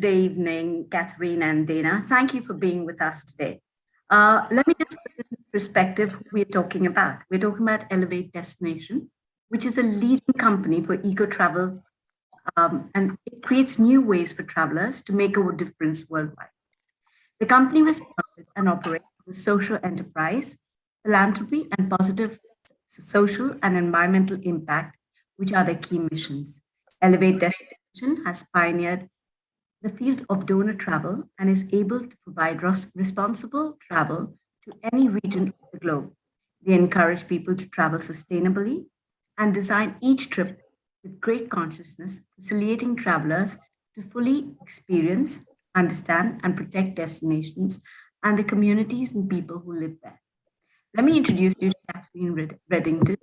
today evening, Katherine and Dana. Thank you for being with us today. Let me just put in perspective who we're talking about. We're talking about Elevate Destination, which is a leading company for eco-travel, and it creates new ways for travelers to make a difference worldwide. The company was started and operates as a social enterprise, philanthropy, and positive social and environmental impact, which are their key missions. Elevate Destination has pioneered the field of donor travel and is able to provide responsible travel to any region of the globe. They encourage people to travel sustainably and design each trip with great consciousness, facilitating travelers to fully experience, understand, and protect destinations and the communities and people who live there. Let me introduce you to Katherine Redington.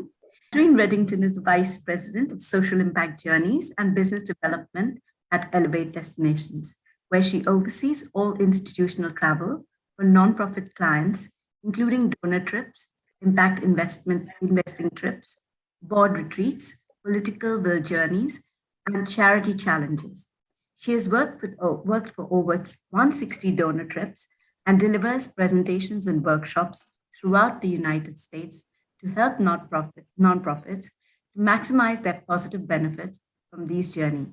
Katherine Redington is the Vice President of Social Impact Journeys and Business Development at Elevate Destinations, where she oversees all institutional travel for nonprofit clients, including donor trips, investing trips, board retreats, political will journeys, and charity challenges. She has worked for over 160 donor trips and delivers presentations and workshops throughout the United States to help nonprofits to maximize their positive benefits from these journeys.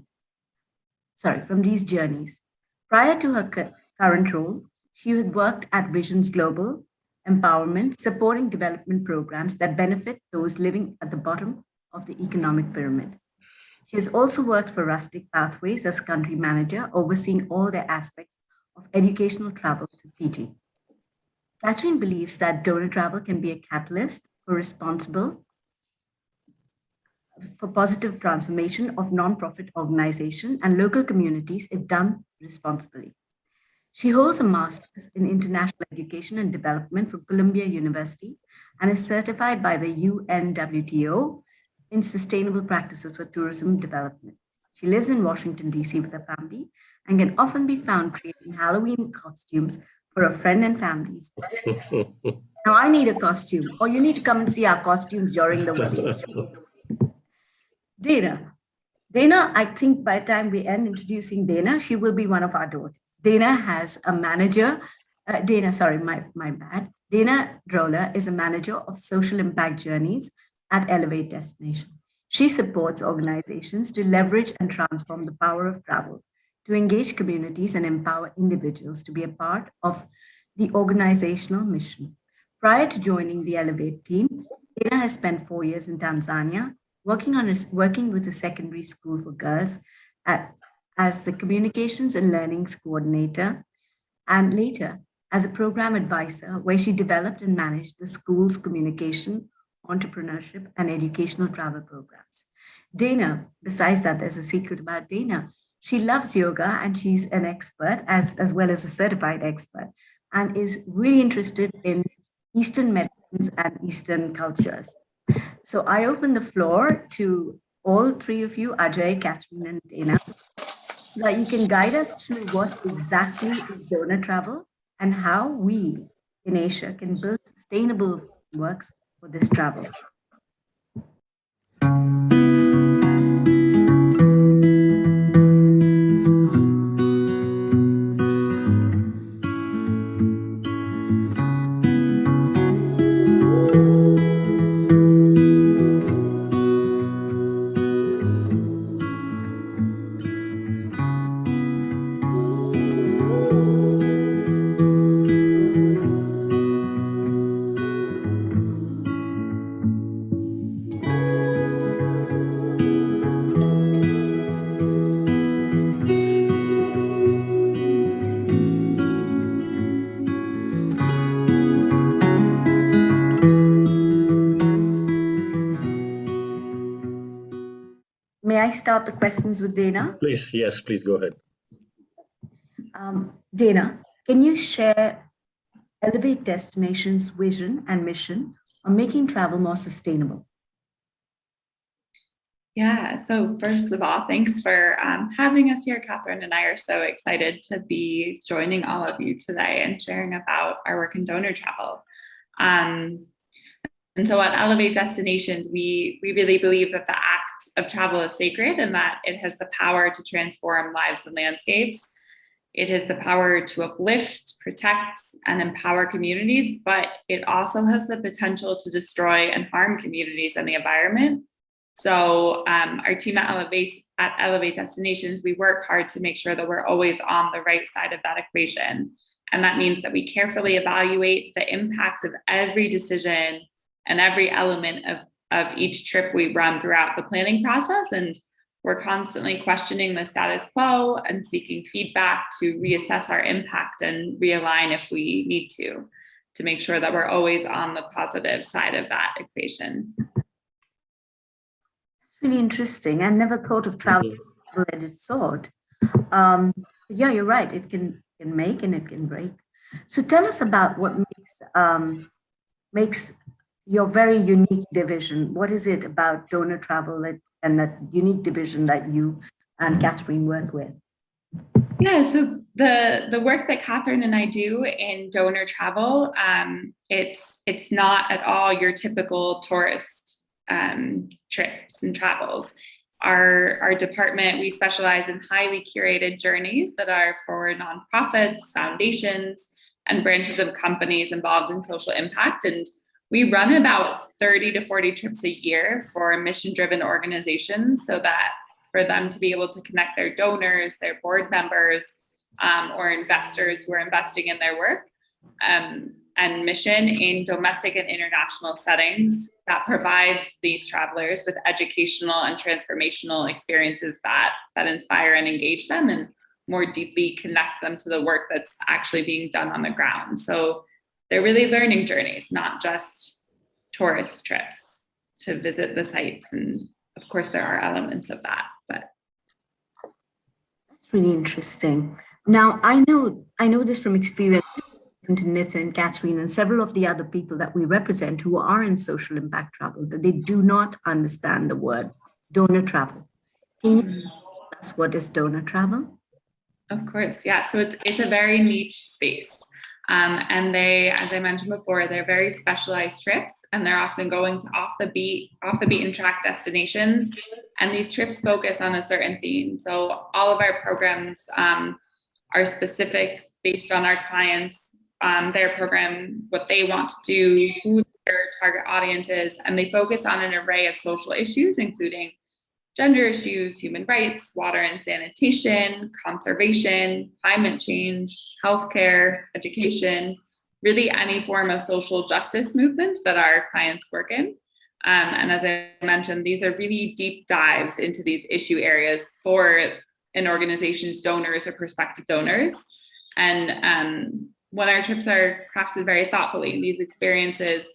Prior to her current role, she had worked at Visions Global Empowerment, supporting development programs that benefit those living at the bottom of the economic pyramid. She has also worked for Rustic Pathways as country manager, overseeing all their aspects of educational travel to Fiji. Katherine believes that donor travel can be a catalyst for positive transformation of nonprofit organizations and local communities if done responsibly. She holds a master's in international education and development from Columbia University and is certified by the UNWTO in sustainable practices for tourism development. She lives in Washington, D.C. with her family and can often be found creating Halloween costumes for her friend and families. Now I need a costume, or you need to come and see our costumes during the wedding. Dana, I think by the time we end introducing Dana, she will be one of our daughters. Dana has a manager. My bad. Dana Droller is a manager of social impact journeys at Elevate Destination. She supports organizations to leverage and transform the power of travel, to engage communities and empower individuals to be a part of the organizational mission. Prior to joining the Elevate team, Dana has spent 4 years in Tanzania, working with a secondary school for girls as the communications and learnings coordinator, and later as a program advisor, where she developed and managed the school's communication, entrepreneurship, and educational travel programs. Dana, besides that, there's a secret about Dana. She loves yoga and she's an expert as well as a certified expert, and is really interested in Eastern medicines and Eastern cultures. So I open the floor to all three of you, Ajay, Katherine, and Dana, so that you can guide us through what exactly is donor travel and how we in Asia can build sustainable frameworks for this travel. May I start the questions with Dana? Please, yes, please go ahead. Dana, can you share Elevate Destination's vision and mission on making travel more sustainable? Yeah, so first of all, thanks for having us here. Katherine and I are so excited to be joining all of you today and sharing about our work in donor travel. And so at Elevate Destinations, we really believe that the act of travel is sacred and that it has the power to transform lives and landscapes. It has the power to uplift, protect, and empower communities, but it also has the potential to destroy and harm communities and the environment. So our team at Elevate Destinations, we work hard to make sure that we're always on the right side of that equation. And that means that we carefully evaluate the impact of every decision and every element of each trip we run throughout the planning process. And we're constantly questioning the status quo and seeking feedback to reassess our impact and realign if we need to make sure that we're always on the positive side of that equation. Really interesting. I never thought of travel as a double-edged sword. Yeah, you're right. It can make and it can break. So tell us about what makes your very unique division. What is it about donor travel and that unique division that you and Katherine work with? Yeah, so the work that Katherine and I do in donor travel, it's not at all your typical tourist trips and travels. Our department, we specialize in highly curated journeys that are for nonprofits, foundations, and branches of companies involved in social impact. And we run about 30 to 40 trips a year for mission-driven organizations so that for them to be able to connect their donors, their board members, or investors who are investing in their work and mission in domestic and international settings that provides these travelers with educational and transformational experiences that inspire and engage them and more deeply connect them to the work that's actually being done on the ground. So they're really learning journeys, not just tourist trips to visit the sites. And of course, there are elements of that, but. That's really interesting. Now, I know this from experience to Nathan, Katherine, and several of the other people that we represent who are in social impact travel, that they do not understand the word donor travel. Can you tell us what is donor travel? Of course, yeah. So it's a very niche space. And they, as I mentioned before, they're very specialized trips, and they're often going to off the beaten track destinations. And these trips focus on a certain theme. So all of our programs are specific based on our clients, their program, what they want to do, who their target audience is, and they focus on an array of social issues, including gender issues, human rights, water and sanitation, conservation, climate change, healthcare, education, really any form of social justice movements that our clients work in. And as I mentioned, these are really deep dives into these issue areas for an organization's donors or prospective donors. And when our trips are crafted very thoughtfully, these experiences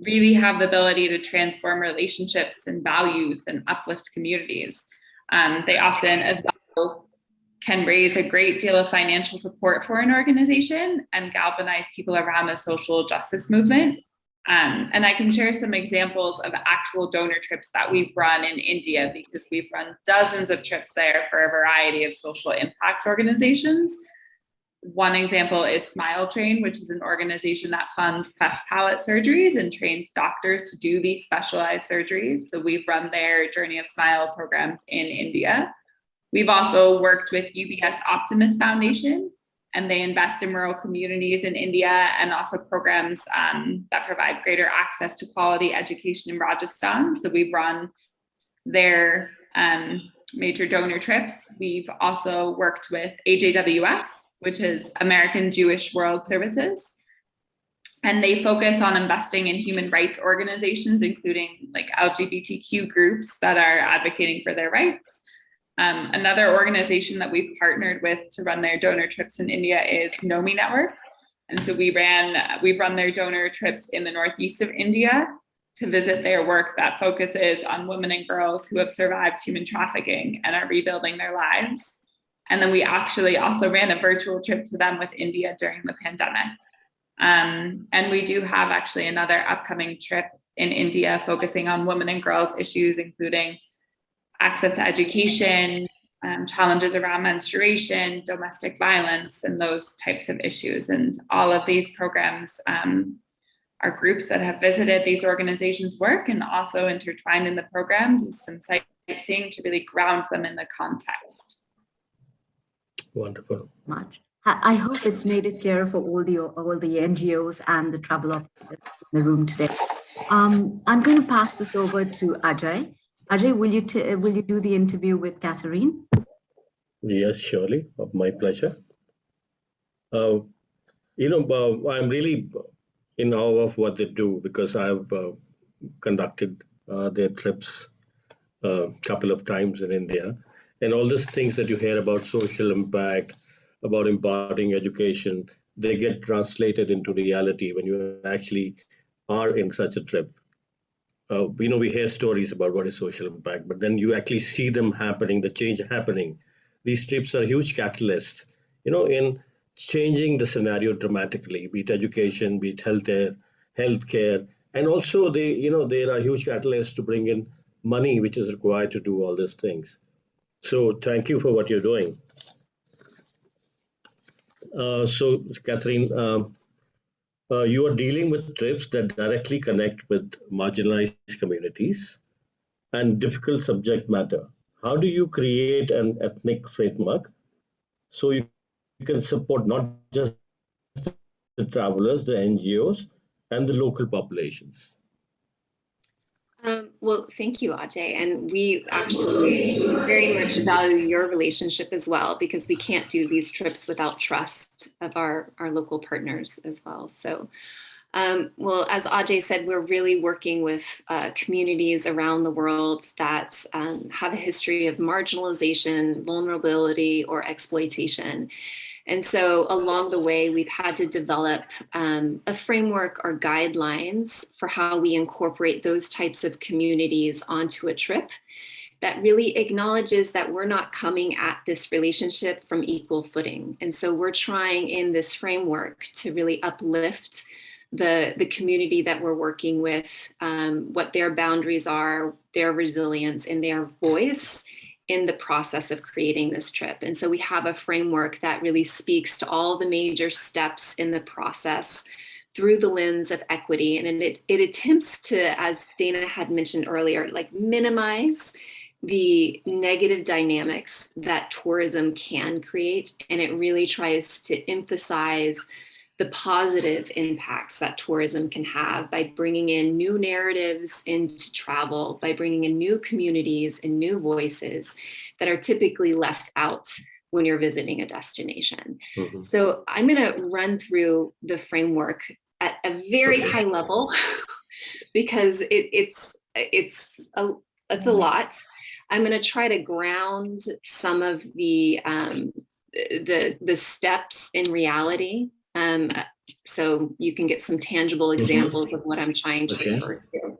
really have the ability to transform relationships and values and uplift communities. They often as well can raise a great deal of financial support for an organization and galvanize people around a social justice movement. And I can share some examples of actual donor trips that we've run in India, because we've run dozens of trips there for a variety of social impact organizations. One example is Smile Train, which is an organization that funds cleft palate surgeries and trains doctors to do these specialized surgeries. So we've run their Journey of Smile programs in India. We've also worked with UBS Optimist Foundation, and they invest in rural communities in India and also programs that provide greater access to quality education in Rajasthan. So we've run their major donor trips. We've also worked with AJWS, which is American Jewish World Services. And they focus on investing in human rights organizations, including like LGBTQ groups that are advocating for their rights. Another organization that we've partnered with to run their donor trips in India is NOMI Network. And so we've run their donor trips in the northeast of India to visit their work that focuses on women and girls who have survived human trafficking and are rebuilding their lives. And then we actually also ran a virtual trip to them with India during the pandemic. And we do have actually another upcoming trip in India focusing on women and girls issues, including access to education, challenges around menstruation, domestic violence, and those types of issues. And all of these programs are groups that have visited these organizations' work, and also intertwined in the programs is some sightseeing to really ground them in the context. Wonderful. Much. I hope it's made it clear for all the NGOs and the travel operators in the room today. I'm going to pass this over to Ajay. Ajay, will you do the interview with Katherine? Yes, surely. My pleasure. Uh, I'm really in awe of what they do because I've conducted their trips a couple of times in India. And all these things that you hear about social impact, about imparting education, they get translated into reality when you actually are in such a trip. We hear stories about what is social impact, but then you actually see them happening, the change happening. These trips are huge catalysts, in changing the scenario dramatically, be it education, be it healthcare, and also there are huge catalysts to bring in money, which is required to do all these things. So thank you for what you're doing. So Catherine, you are dealing with trips that directly connect with marginalized communities and difficult subject matter. How do you create an ethnic framework so you can support not just the travelers, the NGOs, and the local populations? Well, thank you, Ajay. And we actually very much value your relationship as well, because we can't do these trips without trust of our local partners as well. So, well, as Ajay said, we're really working with communities around the world that have a history of marginalization, vulnerability, or exploitation. And so along the way, we've had to develop a framework or guidelines for how we incorporate those types of communities onto a trip that really acknowledges that we're not coming at this relationship from equal footing. And so we're trying in this framework to really uplift the community that we're working with, what their boundaries are, their resilience, and their voice in the process of creating this trip. And so we have a framework that really speaks to all the major steps in the process through the lens of equity. And it attempts to, as Dana had mentioned earlier, like minimize the negative dynamics that tourism can create. And it really tries to emphasize the positive impacts that tourism can have by bringing in new narratives into travel, by bringing in new communities and new voices that are typically left out when you're visiting a destination. Mm-hmm. So I'm going to run through the framework at a very high level because it's a lot. I'm going to try to ground some of the steps in reality. So you can get some tangible examples of what I'm trying to refer to.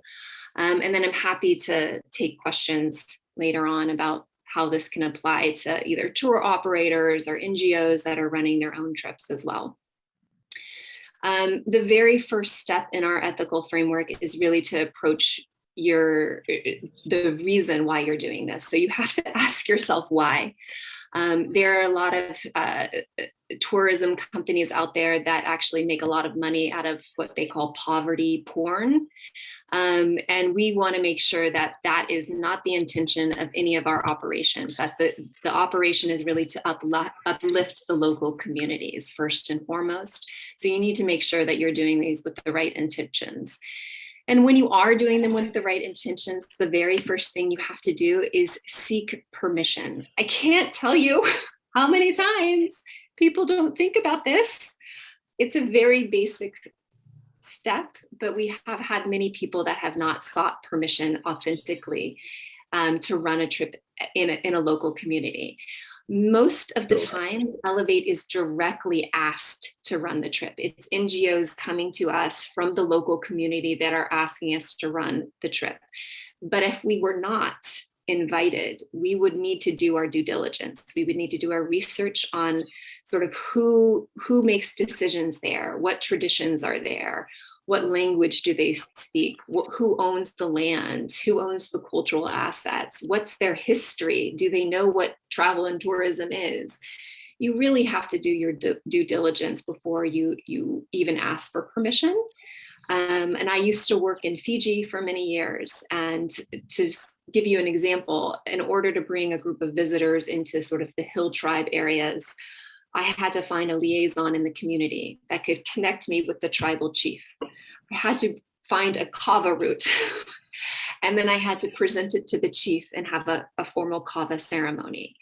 And then I'm happy to take questions later on about how this can apply to either tour operators or NGOs that are running their own trips as well. The very first step in our ethical framework is really to approach the reason why you're doing this. So you have to ask yourself why. There are a lot of tourism companies out there that actually make a lot of money out of what they call poverty porn. And we want to make sure that that is not the intention of any of our operations, that the operation is really to uplift the local communities first and foremost. So you need to make sure that you're doing these with the right intentions. And when you are doing them with the right intentions, the very first thing you have to do is seek permission. I can't tell you how many times people don't think about this. It's a very basic step, but we have had many people that have not sought permission authentically to run a trip in a local community. Most of the time, Elevate is directly asked to run the trip. It's NGOs coming to us from the local community that are asking us to run the trip. But if we were not invited, we would need to do our due diligence. We would need to do our research on sort of who makes decisions there, what traditions are there, what language do they speak, who owns the land, who owns the cultural assets, what's their history, do they know what travel and tourism is? You really have to do your due diligence before you even ask for permission. And I used to work in Fiji for many years, and to give you an example, in order to bring a group of visitors into sort of the hill tribe areas, I had to find a liaison in the community that could connect me with the tribal chief. I had to find a kava root. And then I had to present it to the chief and have a formal kava ceremony.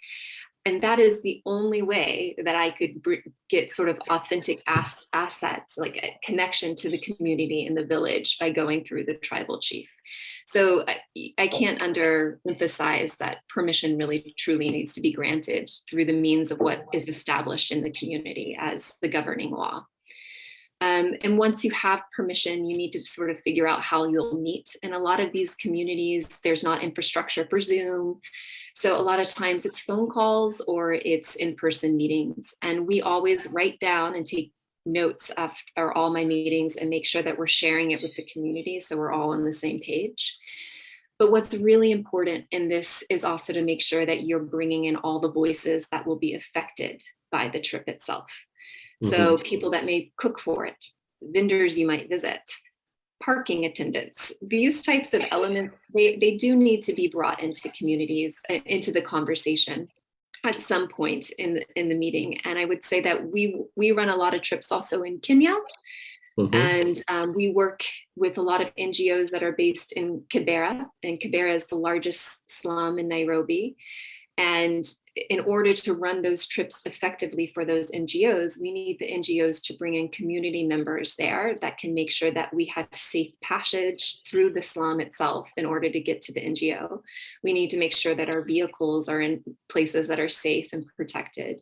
And that is the only way that I could get sort of authentic assets, like a connection to the community in the village, by going through the tribal chief. So I can't underemphasize that permission really truly needs to be granted through the means of what is established in the community as the governing law. And once you have permission, you need to sort of figure out how you'll meet. In a lot of these communities, there's not infrastructure for Zoom. So a lot of times it's phone calls or it's in-person meetings. And we always write down and take notes after all my meetings and make sure that we're sharing it with the community so we're all on the same page. But what's really important in this is also to make sure that you're bringing in all the voices that will be affected by the trip itself. So people that may cook for it, vendors you might visit, parking attendants, these types of elements, they do need to be brought into communities, into the conversation at some point in the meeting. And I would say that we run a lot of trips also in Kenya. And we work with a lot of NGOs that are based in Kibera, and Kibera is the largest slum in Nairobi. And in order to run those trips effectively for those NGOs, we need the NGOs to bring in community members there that can make sure that we have safe passage through the slum itself in order to get to the NGO. We need to make sure that our vehicles are in places that are safe and protected.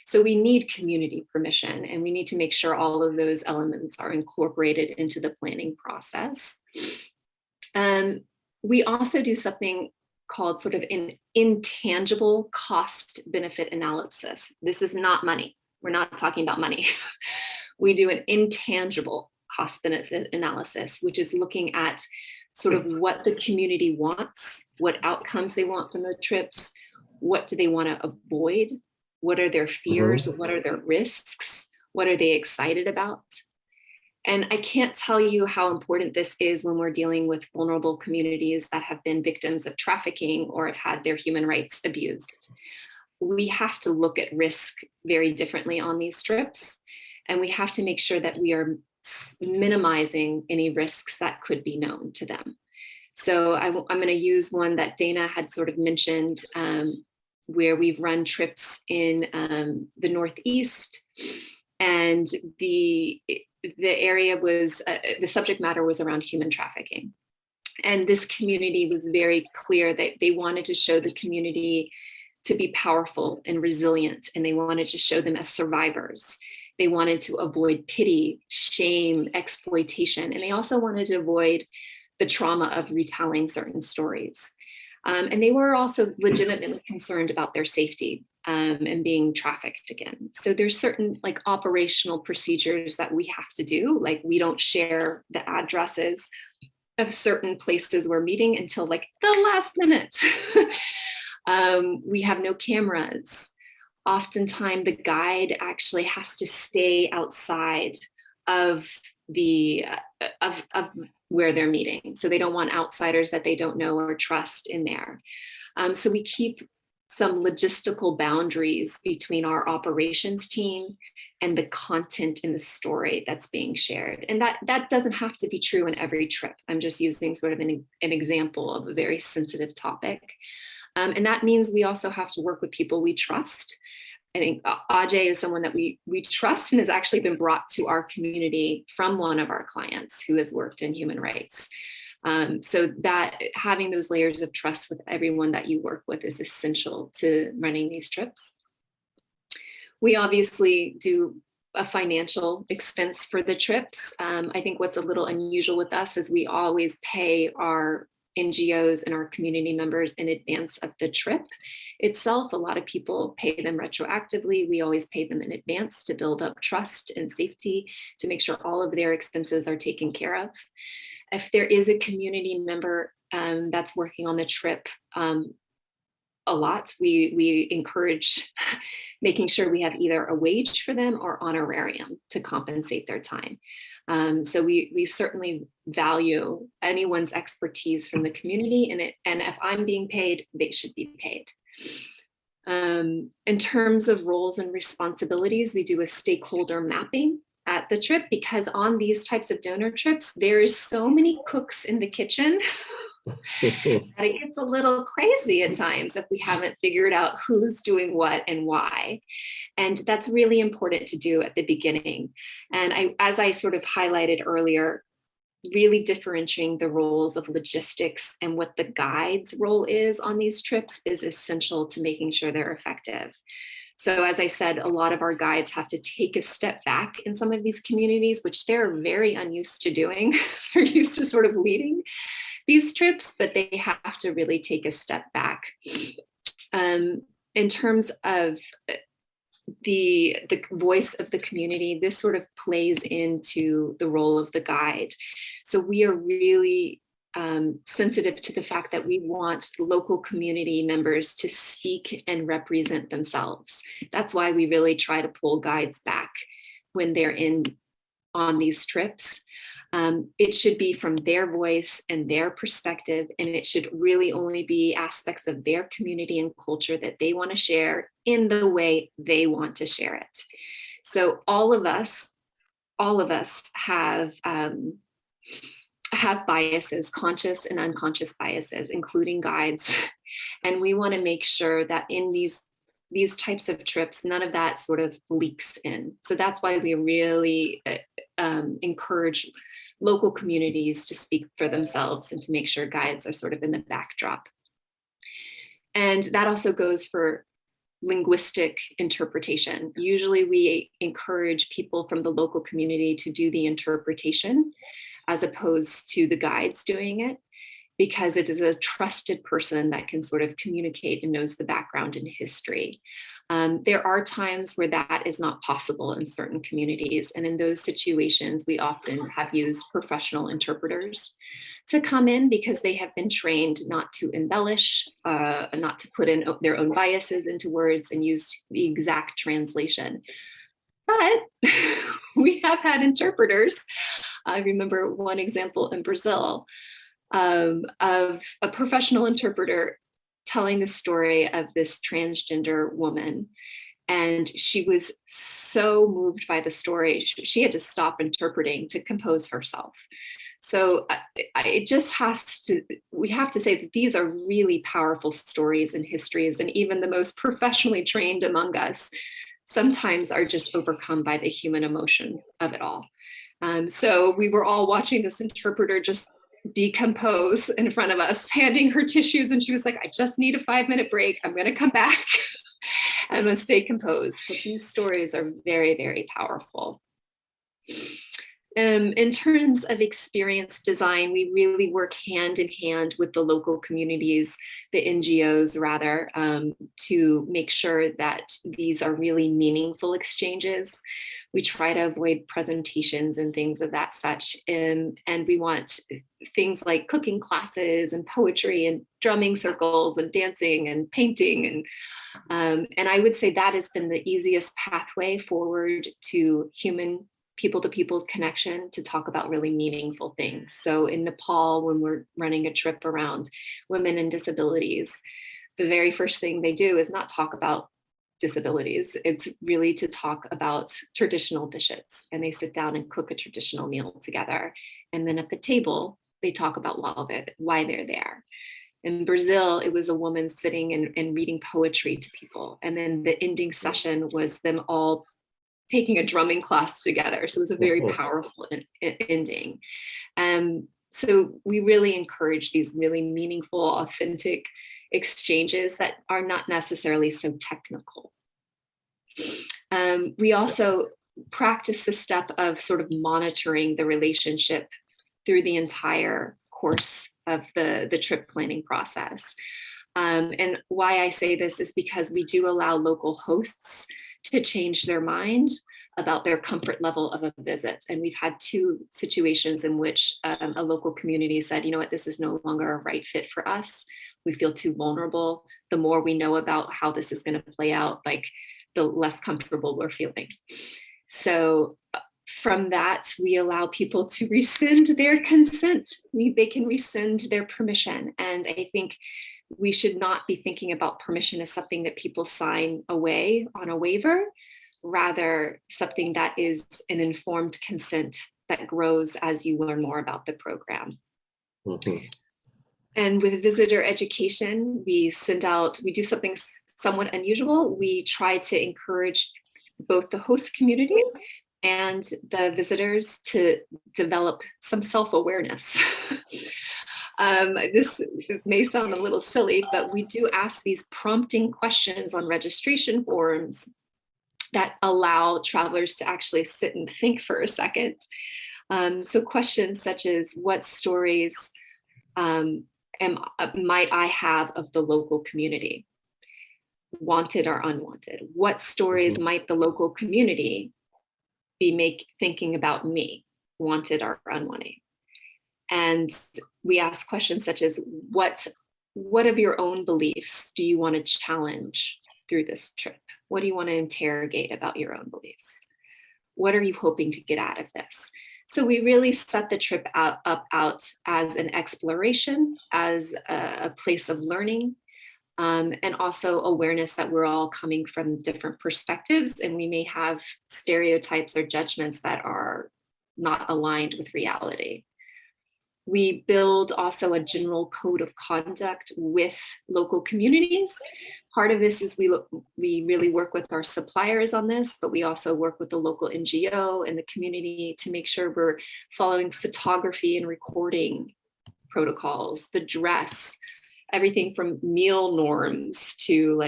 So we need community permission, and we need to make sure all of those elements are incorporated into the planning process. We also do something called sort of an intangible cost benefit analysis. This is not money. We're not talking about money. We do an intangible cost benefit analysis, which is looking at sort of what the community wants, what outcomes they want from the trips, what do they want to avoid, what are their fears, what are their risks, what are they excited about. And I can't tell you how important this is when we're dealing with vulnerable communities that have been victims of trafficking or have had their human rights abused. We have to look at risk very differently on these trips, and we have to make sure that we are minimizing any risks that could be known to them. So I'm going to use one that Dana had sort of mentioned, where we've run trips in the Northeast, and the area was, the subject matter was around human trafficking. And this community was very clear that they wanted to show the community to be powerful and resilient, and they wanted to show them as survivors. They wanted to avoid pity, shame, exploitation, and they also wanted to avoid the trauma of retelling certain stories. And they were also legitimately concerned about their safety and being trafficked again. So there's certain like operational procedures that we have to do. Like we don't share the addresses of certain places we're meeting until like the last minute. We have no cameras. Oftentimes the guide actually has to stay outside of the of where they're meeting. So they don't want outsiders that they don't know or trust in there. So we keep some logistical boundaries between our operations team and the content in the story that's being shared. And that doesn't have to be true in every trip. I'm just using sort of an example of a very sensitive topic. And that means we also have to work with people we trust. I think Ajay is someone that we trust and has actually been brought to our community from one of our clients who has worked in human rights. So that having those layers of trust with everyone that you work with is essential to running these trips. We obviously do a financial expense for the trips. I think what's a little unusual with us is we always pay our NGOs and our community members in advance of the trip itself. A lot of people pay them retroactively. We always pay them in advance to build up trust and safety, to make sure all of their expenses are taken care of. If there is a community member that's working on the trip a lot, we encourage making sure we have either a wage for them or honorarium to compensate their time. So we certainly value anyone's expertise from the community, and if I'm being paid, they should be paid. In terms of roles and responsibilities, we do a stakeholder mapping at the trip, because on these types of donor trips, there is so many cooks in the kitchen that it gets a little crazy at times if we haven't figured out who's doing what and why. And that's really important to do at the beginning. And as I sort of highlighted earlier, really differentiating the roles of logistics and what the guide's role is on these trips is essential to making sure they're effective. So as I said, a lot of our guides have to take a step back in some of these communities, which they're very unused to doing. They're used to sort of leading these trips, but they have to really take a step back. In terms of the voice of the community, this sort of plays into the role of the guide. So we are really sensitive to the fact that we want local community members to speak and represent themselves. That's why we really try to pull guides back when they're on these trips. It should be from their voice and their perspective, and it should really only be aspects of their community and culture that they want to share in the way they want to share it. So all of us have biases, conscious and unconscious biases, including guides. And we want to make sure that in these types of trips, none of that sort of leaks in. So that's why we really encourage local communities to speak for themselves and to make sure guides are sort of in the backdrop. And that also goes for linguistic interpretation. Usually we encourage people from the local community to do the interpretation as opposed to the guides doing it, because it is a trusted person that can sort of communicate and knows the background and history. There are times where that is not possible in certain communities. And in those situations, we often have used professional interpreters to come in because they have been trained not to embellish, not to put in their own biases into words and use the exact translation. But we have had interpreters. I remember one example in Brazil of a professional interpreter telling the story of this transgender woman. And she was so moved by the story, she had to stop interpreting to compose herself. So it just we have to say that these are really powerful stories and histories, and even the most professionally trained among us sometimes are just overcome by the human emotion of it all. So we were all watching this interpreter just decompose in front of us, handing her tissues, and she was like, I just need a 5-minute break. I'm going to come back. I'm going to stay composed. But these stories are very, very powerful. In terms of experience design, we really work hand in hand with the local communities, the NGOs rather, to make sure that these are really meaningful exchanges. We try to avoid presentations and things of that such. And we want things like cooking classes and poetry and drumming circles and dancing and painting. And I would say that has been the easiest pathway forward to human people-to-people connection to talk about really meaningful things. So in Nepal, when we're running a trip around women and disabilities, the very first thing they do is not talk about disabilities. It's really to talk about traditional dishes. And they sit down and cook a traditional meal together. And then at the table, they talk about why they're there. In Brazil, it was a woman sitting and reading poetry to people. And then the ending session was them all taking a drumming class together. So it was a very powerful ending. So we really encourage these really meaningful, authentic exchanges that are not necessarily so technical. We also practice the step of sort of monitoring the relationship through the entire course of the trip planning process. And why I say this is because we do allow local hosts to change their mind about their comfort level of a visit. And we've had 2 situations in which a local community said, you know what, this is no longer a right fit for us. We feel too vulnerable. The more we know about how this is going to play out, like the less comfortable we're feeling. So from that, we allow people to rescind their consent. They can rescind their permission. And I think we should not be thinking about permission as something that people sign away on a waiver, rather something that is an informed consent that grows as you learn more about the program. Mm-hmm. And with visitor education, we do something somewhat unusual. We try to encourage both the host community and the visitors to develop some self-awareness. This may sound a little silly, but we do ask these prompting questions on registration forms that allow travelers to actually sit and think for a second. So questions such as, what stories might I have of the local community, wanted or unwanted? What stories might the local community be thinking about me, wanted or unwanted? And we ask questions such as, what of your own beliefs do you want to challenge through this trip? What do you want to interrogate about your own beliefs? What are you hoping to get out of this? So we really set the trip out as an exploration, as a place of learning, and also awareness that we're all coming from different perspectives, and we may have stereotypes or judgments that are not aligned with reality. We build also a general code of conduct with local communities. Part of this is we really work with our suppliers on this, but we also work with the local NGO and the community to make sure we're following photography and recording protocols, the dress, everything from meal norms to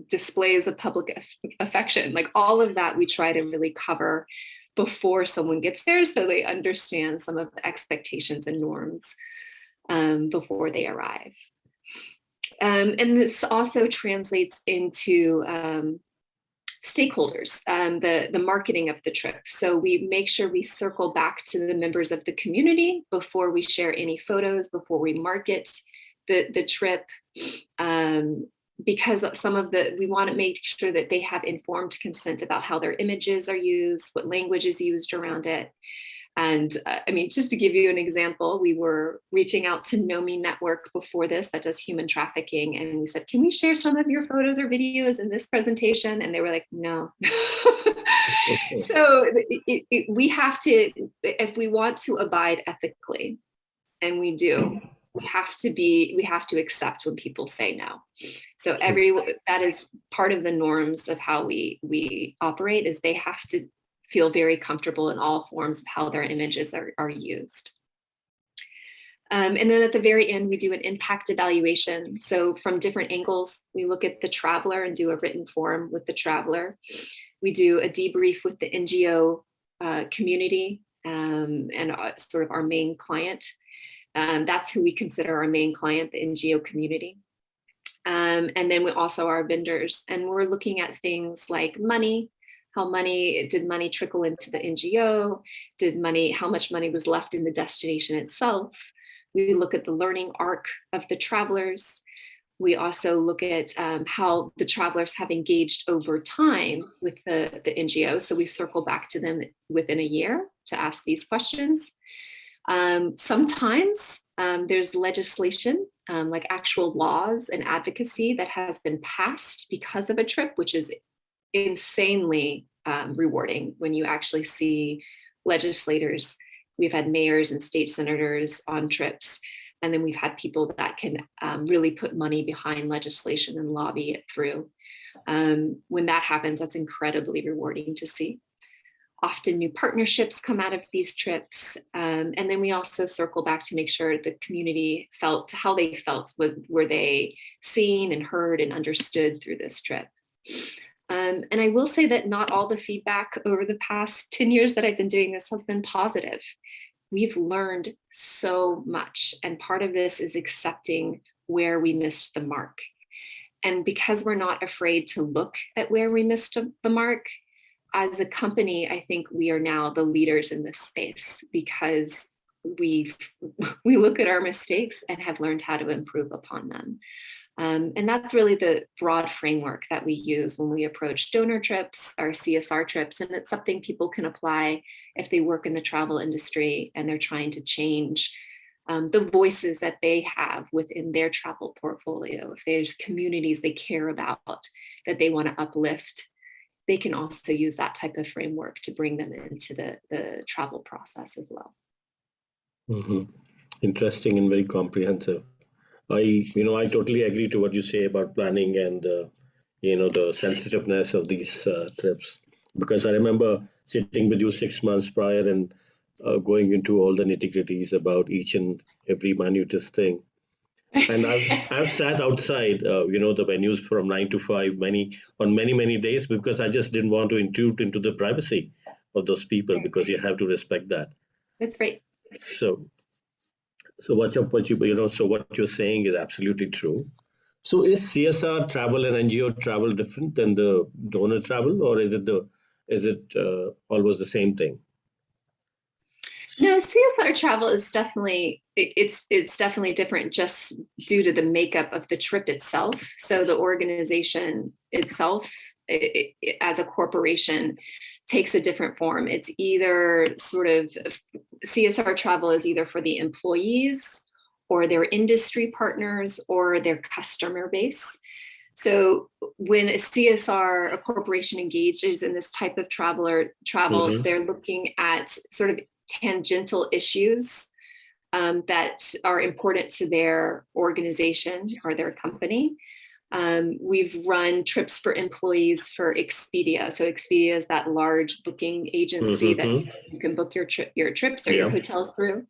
displays of public affection. Like all of that we try to really cover before someone gets there, so they understand some of the expectations and norms before they arrive. And this also translates into stakeholders, the marketing of the trip. So we make sure we circle back to the members of the community before we share any photos, before we market the trip, because we want to make sure that they have informed consent about how their images are used, what language is used around it. And just to give you an example, we were reaching out to NOMI Network before this, that does human trafficking. And we said, can we share some of your photos or videos in this presentation? And they were like, no. So we have to, if we want to abide ethically, and we do, we have to accept when people say no. So that is part of the norms of how we operate, is they have to feel very comfortable in all forms of how their images are used. And then at the very end, we do an impact evaluation. So from different angles, we look at the traveler and do a written form with the traveler. We do a debrief with the NGO community and sort of our main client. That's who we consider our main client, the NGO community. And then we also our vendors, and we're looking at things like money. Did money trickle into the NGO? How much money was left in the destination itself? We look at the learning arc of the travelers. We also look at how the travelers have engaged over time with the NGO. So we circle back to them within a year to ask these questions. Sometimes there's legislation, like actual laws and advocacy that has been passed because of a trip, which is insanely rewarding when you actually see legislators. We've had mayors and state senators on trips, and then we've had people that can really put money behind legislation and lobby it through. When that happens, that's incredibly rewarding to see. Often new partnerships come out of these trips. And then we also circle back to make sure the community felt how they felt. Were they seen and heard and understood through this trip? And I will say that not all the feedback over the past 10 years that I've been doing this has been positive. We've learned so much. And part of this is accepting where we missed the mark. And because we're not afraid to look at where we missed the mark, as a company, I think we are now the leaders in this space, because we look at our mistakes and have learned how to improve upon them. And that's really the broad framework that we use when we approach donor trips or CSR trips. And it's something people can apply if they work in the travel industry and they're trying to change the voices that they have within their travel portfolio. If there's communities they care about that they want to uplift, they can also use that type of framework to bring them into the travel process as well. Mm-hmm. Interesting and very comprehensive. I totally agree to what you say about planning and the sensitiveness of these trips, because I remember sitting with you 6 months prior and going into all the nitty-gritties about each and every minutest thing. And I've sat outside, the venues from 9 to 5 many days, because I just didn't want to intrude into the privacy of those people, because you have to respect that. That's right. So what you're saying is absolutely true. So is CSR travel and NGO travel different than the donor travel, or is it always the same thing? No, CSR travel is it's definitely different just due to the makeup of the trip itself. So the organization itself, as a corporation, takes a different form. It's either sort of CSR travel is either for the employees or their industry partners or their customer base. So when a corporation engages in this type of travel, Mm-hmm. they're looking at sort of tangential issues that are important to their organization or their company. We've run trips for employees for Expedia. So Expedia is that large booking agency that you can book your trips or your hotels through.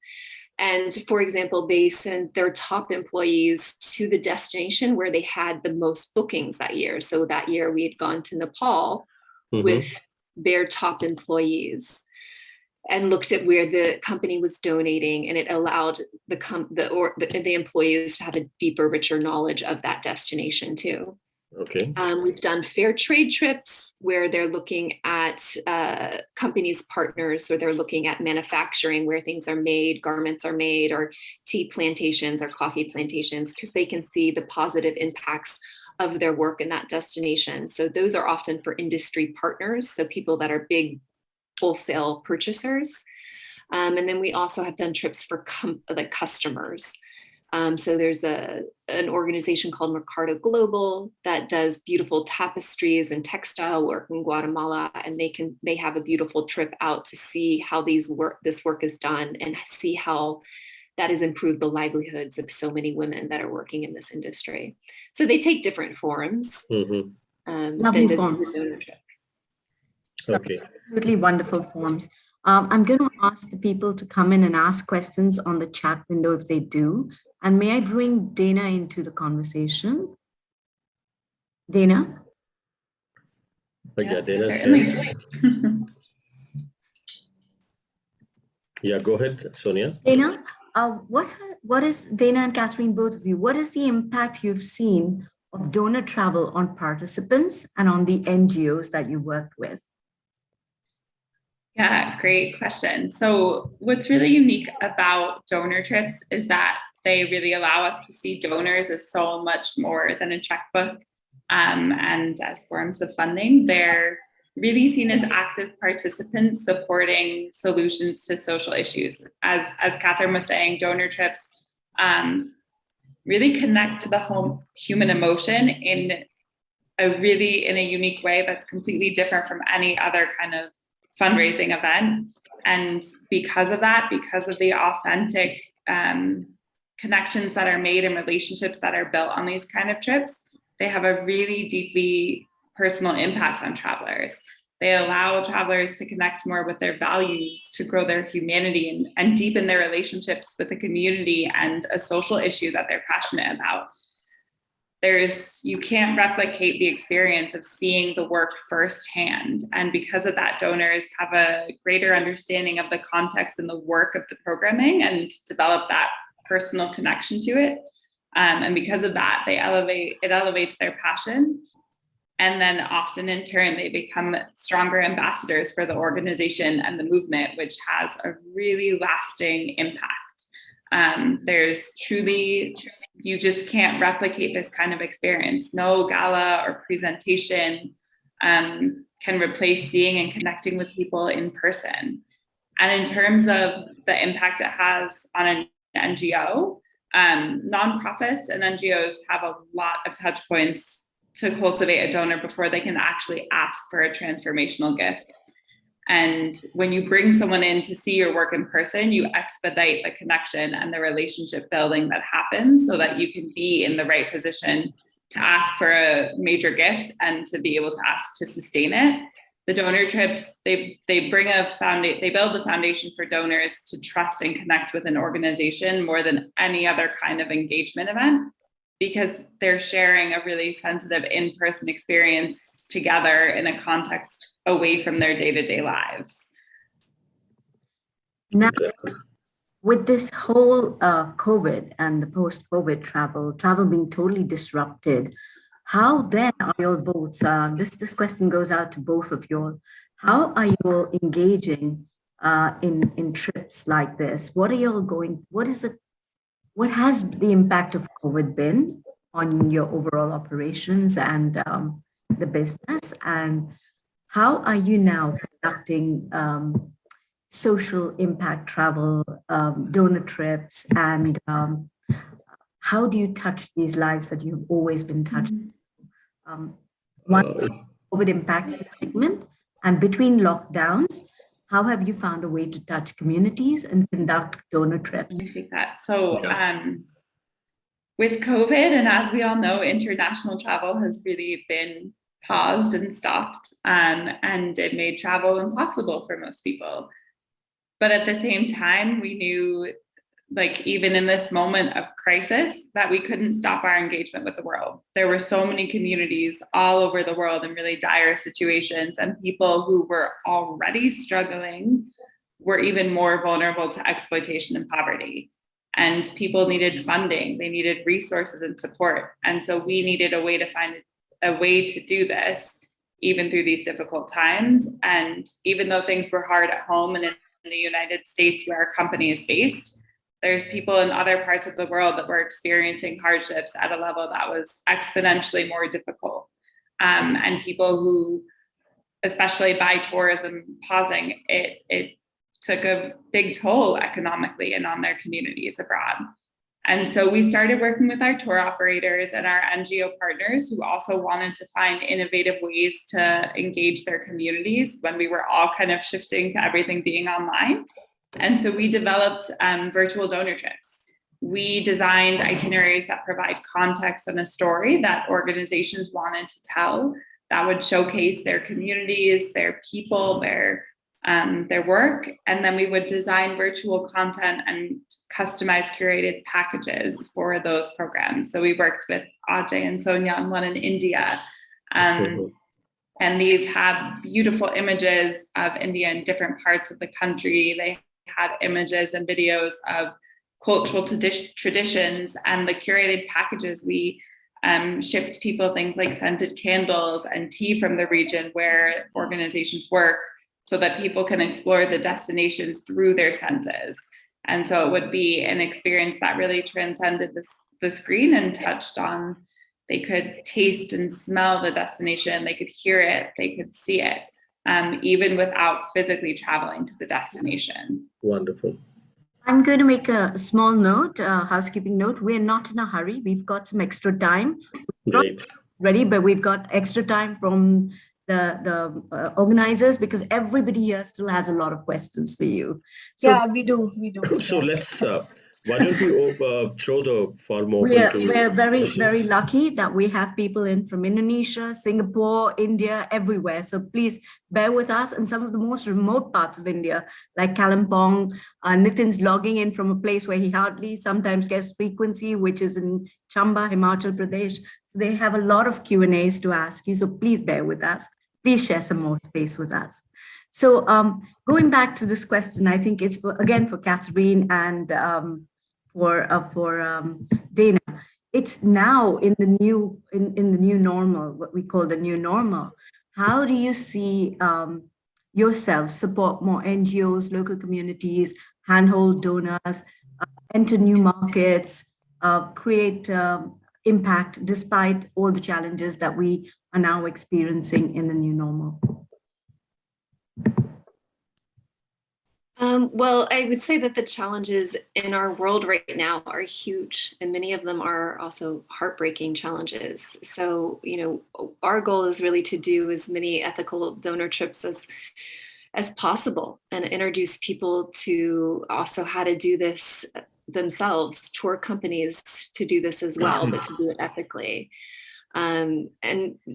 And for example, they send their top employees to the destination where they had the most bookings that year. So that year we had gone to Nepal with their top employees and looked at where the company was donating, and it allowed the employees to have a deeper, richer knowledge of that destination too. Okay. We've done fair trade trips where they're looking at companies' partners, so they're looking at manufacturing, where things are made, garments are made, or tea plantations or coffee plantations, because they can see the positive impacts of their work in that destination. So those are often for industry partners, so people that are big wholesale purchasers. And then we also have done trips for customers. So there's an organization called Mercado Global that does beautiful tapestries and textile work in Guatemala, and they have a beautiful trip out to see how this work is done and see how that has improved the livelihoods of so many women that are working in this industry. So they take different forms. Lovely forms. Okay. Absolutely wonderful forms. I'm going to ask the people to come in and ask questions on the chat window if they do. And may I bring Dana into the conversation? Dana? Yeah, Dana's certainly. there. Yeah, go ahead, Sonia. Dana, what is, Dana and Katherine, both of you, what is the impact you've seen of donor travel on participants and on the NGOs that you worked with? Yeah, great question. So what's really unique about donor trips is that they really allow us to see donors as so much more than a checkbook and as forms of funding. They're really seen as active participants supporting solutions to social issues. As Katherine was saying, donor trips really connect to the human emotion in a unique way that's completely different from any other kind of fundraising event. And because of that, because of the authentic connections that are made and relationships that are built on these kind of trips, they have a really deeply personal impact on travelers. They allow travelers to connect more with their values, to grow their humanity and deepen their relationships with the community and a social issue that they're passionate about. You can't replicate the experience of seeing the work firsthand. And because of that, donors have a greater understanding of the context and the work of the programming and develop that personal connection to it. And because of that, it elevates their passion. And then often in turn, they become stronger ambassadors for the organization and the movement, which has a really lasting impact. There's truly, you just can't replicate this kind of experience. No gala or presentation can replace seeing and connecting with people in person. And in terms of the impact it has on NGO. Nonprofits and NGOs have a lot of touch points to cultivate a donor before they can actually ask for a transformational gift. And when you bring someone in to see your work in person, you expedite the connection and the relationship building that happens so that you can be in the right position to ask for a major gift and to be able to ask to sustain it. The donor trips, they build the foundation for donors to trust and connect with an organization more than any other kind of engagement event, because they're sharing a really sensitive in-person experience together in a context away from their day-to-day lives. Now, with this whole COVID and the post-COVID travel being totally disrupted, how then are you both, this question goes out to both of you all, how are you all engaging in trips like this? What has the impact of COVID been on your overall operations and the business? And how are you now conducting social impact travel, donor trips, and how do you touch these lives that you've always been touching? One COVID impact segment, and between lockdowns, how have you found a way to touch communities and conduct donor trips? Let me take that. So with COVID, and as we all know, international travel has really been paused and stopped, and it made travel impossible for most people. But at the same time, we knew, like, even in this moment of crisis, that we couldn't stop our engagement with the world. There were so many communities all over the world in really dire situations, and people who were already struggling were even more vulnerable to exploitation and poverty. And people needed funding, they needed resources and support. And so we needed a way to find a way to do this, even through these difficult times. And even though things were hard at home and in the United States, where our company is based, there's people in other parts of the world that were experiencing hardships at a level that was exponentially more difficult. And people who, especially by tourism pausing, it took a big toll economically and on their communities abroad. And so we started working with our tour operators and our NGO partners who also wanted to find innovative ways to engage their communities when we were all kind of shifting to everything being online. And so we developed virtual donor trips. We designed itineraries that provide context and a story that organizations wanted to tell, that would showcase their communities, their people, their work. And then we would design virtual content and customize curated packages for those programs. So we worked with Ajay and Sonia on one in India. And these have beautiful images of India in different parts of the country. They had images and videos of cultural traditions, and the curated packages, we shipped people things like scented candles and tea from the region where organizations work, so that people can explore the destinations through their senses. And so it would be an experience that really transcended the screen and touched on, they could taste and smell the destination, they could hear it, they could see it, even without physically traveling to the destination. Wonderful. I'm going to make a small note, housekeeping note. We're not in a hurry. We've got some extra time. Great. Ready, but we've got extra time from the organizers, because everybody here still has a lot of questions for you. So yeah, we do. So let's, why don't we throw the forum open we're very, questions? very lucky that we have people in from Indonesia, Singapore, India, everywhere. So please bear with us. And some of the most remote parts of India, like Kalimpong, Nitin's logging in from a place where he hardly sometimes gets frequency, which is in Chamba, Himachal Pradesh. So they have a lot of Q&As to ask you. So please bear with us. Please share some more space with us. So going back to this question, I think it's for Katherine and for Dana. It's now in the new normal, what we call the new normal. How do you see yourself support more NGOs, local communities, handhold donors, enter new markets, create impact despite all the challenges that we are now experiencing in the new normal? Well, I would say that the challenges in our world right now are huge, and many of them are also heartbreaking challenges. So, our goal is really to do as many ethical donor trips as possible and introduce people to also how to do this themselves, tour companies to do this as well, but to do it ethically. And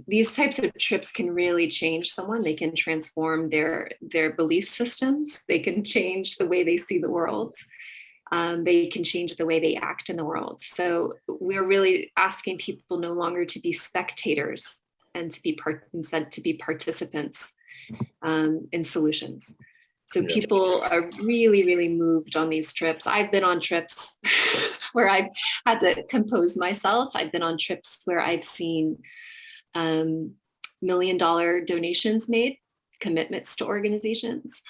these types of trips can really change someone. They can transform their belief systems. They can change the way they see the world. They can change the way they act in the world. So we're really asking people no longer to be spectators and instead to be participants in solutions. So people are really, really moved on these trips. I've been on trips where I've had to compose myself. I've been on trips where I've seen $1 million donations made, commitments to organizations.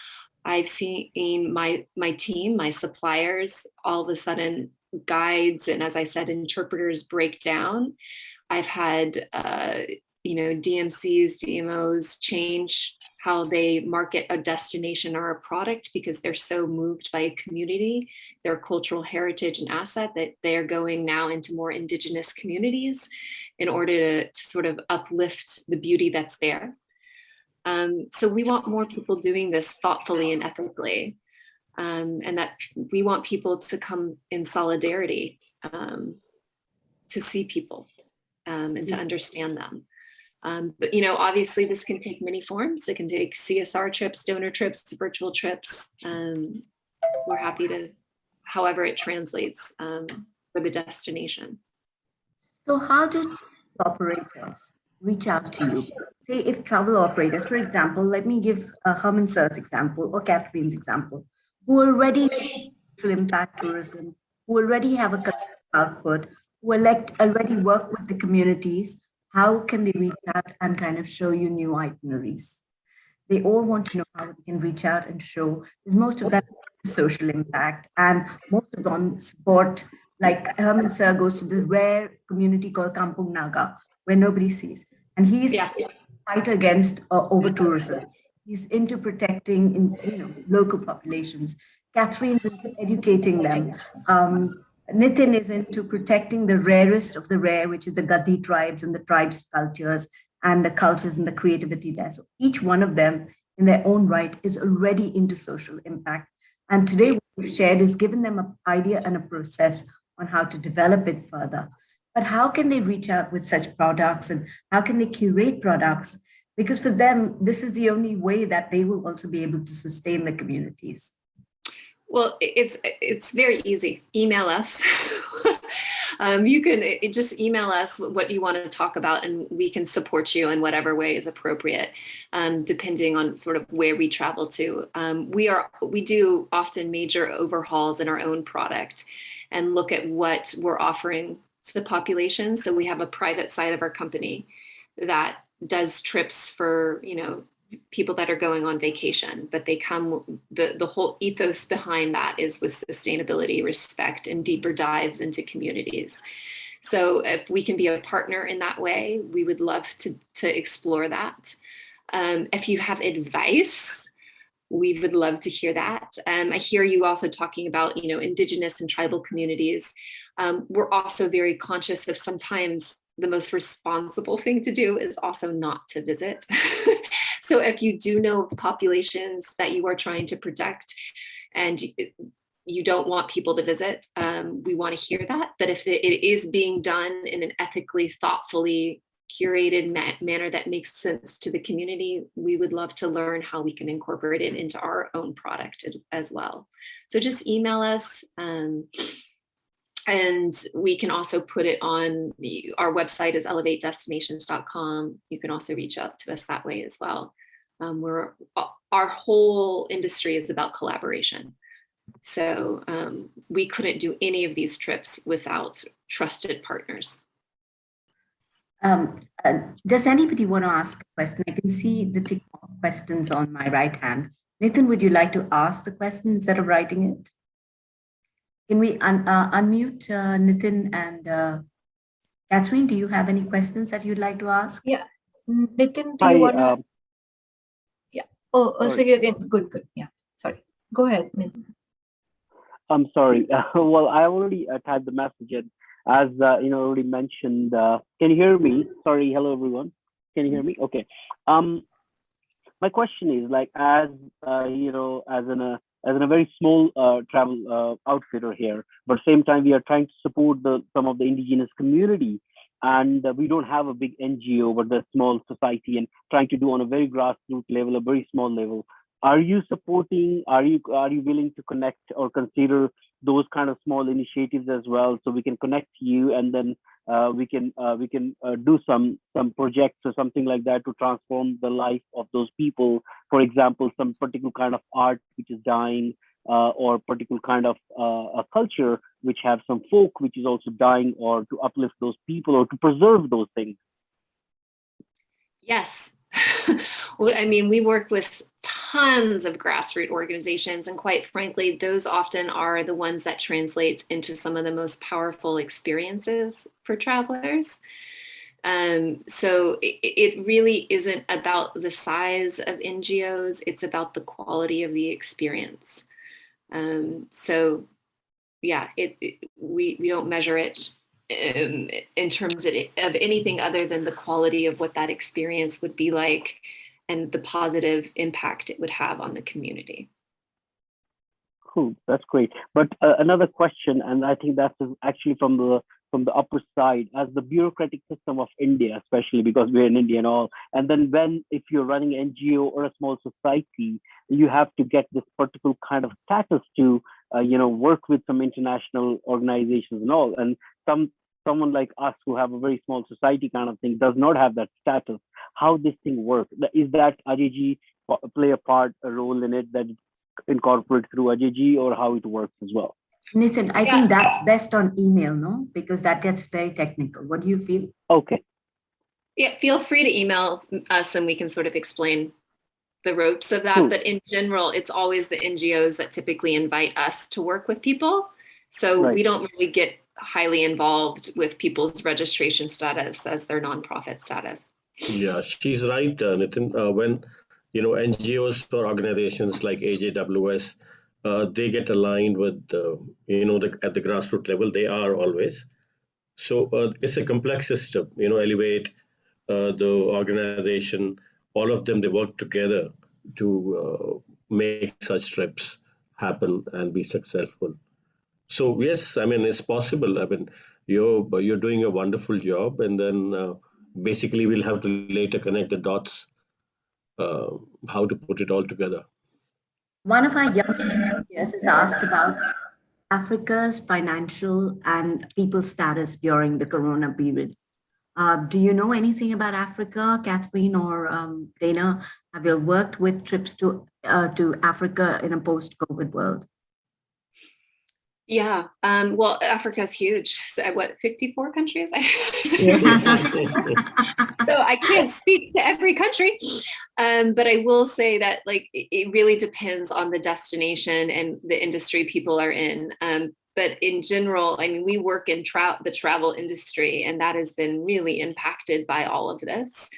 I've seen my team, my suppliers, all of a sudden guides and, as I said, interpreters break down. I've had DMCs, DMOs change how they market a destination or a product because they're so moved by a community, their cultural heritage and asset, that they're going now into more indigenous communities in order to sort of uplift the beauty that's there. So we want more people doing this thoughtfully and ethically, and that we want people to come in solidarity to see people and to understand them. But obviously this can take many forms. It can take CSR trips, donor trips, virtual trips. We're happy to, however it translates for the destination. So how do operators reach out to you? Say if travel operators, for example, let me give Herman Sir's example or Katherine's example, who already impact tourism, who already have a output, who already work with the communities. How can they reach out and kind of show you new itineraries? They all want to know how they can reach out and show, because most of that is social impact, and most of them support, like Herman Sir goes to the rare community called Kampung Naga, where nobody sees. And he's fight against over-tourism. He's into protecting local populations. Catherine's into educating them. Nitin is into protecting the rarest of the rare, which is the Gadi tribes and the tribes cultures and the cultures and the creativity there. So each one of them in their own right is already into social impact. And today what we've shared is given them an idea and a process on how to develop it further. But how can they reach out with such products, and how can they curate products? Because for them, this is the only way that they will also be able to sustain the communities. Well, it's very easy. Email us. You can just email us what you want to talk about, and we can support you in whatever way is appropriate, depending on sort of where we travel to. We do often major overhauls in our own product and look at what we're offering to the population. So we have a private side of our company that does trips for, people that are going on vacation, but they come, the whole ethos behind that is with sustainability, respect, and deeper dives into communities. So if we can be a partner in that way, we would love to explore that. If you have advice, we would love to hear that. I hear you also talking about, indigenous and tribal communities. We're also very conscious of sometimes the most responsible thing to do is also not to visit. So if you do know of populations that you are trying to protect and you don't want people to visit, we want to hear that. But if it is being done in an ethically, thoughtfully curated manner that makes sense to the community, we would love to learn how we can incorporate it into our own product as well. So just email us. And we can also put it on our website is elevatedestinations.com. You can also reach out to us that way as well. Our whole industry is about collaboration. So we couldn't do any of these trips without trusted partners. Does anybody want to ask a question? I can see the tick of questions on my right hand. Nitin, would you like to ask the question instead of writing it? Can we unmute Nitin and Katherine? Do you have any questions that you'd like to ask? Yeah, Nitin, do you want to? Yeah. Oh, so you're in. Good. Yeah. Sorry. Go ahead. I'm sorry. Well, I already typed the message in. As already mentioned. Can you hear me? Sorry. Hello, everyone. Can you hear me? Okay. My question is like, as as in a very small travel outfitter here, but same time we are trying to support some of the indigenous community, and we don't have a big NGO, but the small society, and trying to do on a very grassroots level, a very small level. Are you supporting? Are you willing to connect or consider those kind of small initiatives as well, so we can connect you, and then we can do some projects or something like that to transform the life of those people. For example, some particular kind of art which is dying, or particular kind of a culture which have some folk which is also dying, or to uplift those people or to preserve those things. Yes. Well, I mean, we work with tons of grassroots organizations, and quite frankly, those often are the ones that translate into some of the most powerful experiences for travelers. So it really isn't about the size of NGOs, it's about the quality of the experience. So yeah, we don't measure it in terms of anything other than the quality of what that experience would be like and the positive impact it would have on the community. Cool, that's great. But another question, and I think that's actually from the upper side, as the bureaucratic system of India, especially because we're in India and all. And then if you're running an NGO or a small society, you have to get this particular kind of status to work with some international organizations and all. And someone like us who have a very small society kind of thing does not have that status. How this thing works? Is that Ajay play a role in it, that incorporate through Ajay, or how it works as well? Nitin, I think that's best on email, no? Because that gets very technical. What do you feel? Okay. Yeah, feel free to email us and we can sort of explain the ropes of that. Cool. But in general, it's always the NGOs that typically invite us to work with people. So Right. We don't really get highly involved with people's registration status as their nonprofit status. Yeah, she's right, Nitin. When NGOs or organizations like AJWS, they get aligned with at the grassroots level, they are always. So it's a complex system. Elevate, the organization, all of them, they work together to make such trips happen and be successful. So yes, I mean it's possible. I mean you're doing a wonderful job, and then basically we'll have to later connect the dots, how to put it all together. One of our young volunteers is asked about Africa's financial and people status during the Corona period. Do you know anything about Africa, Catherine or Dana? Have you worked with trips to Africa in a post-COVID world? Yeah, well, Africa's huge. So, what, 54 countries? So I can't speak to every country, but I will say that it really depends on the destination and the industry people are in. But in general, I mean, we work in the travel industry, and that has been really impacted by all of this.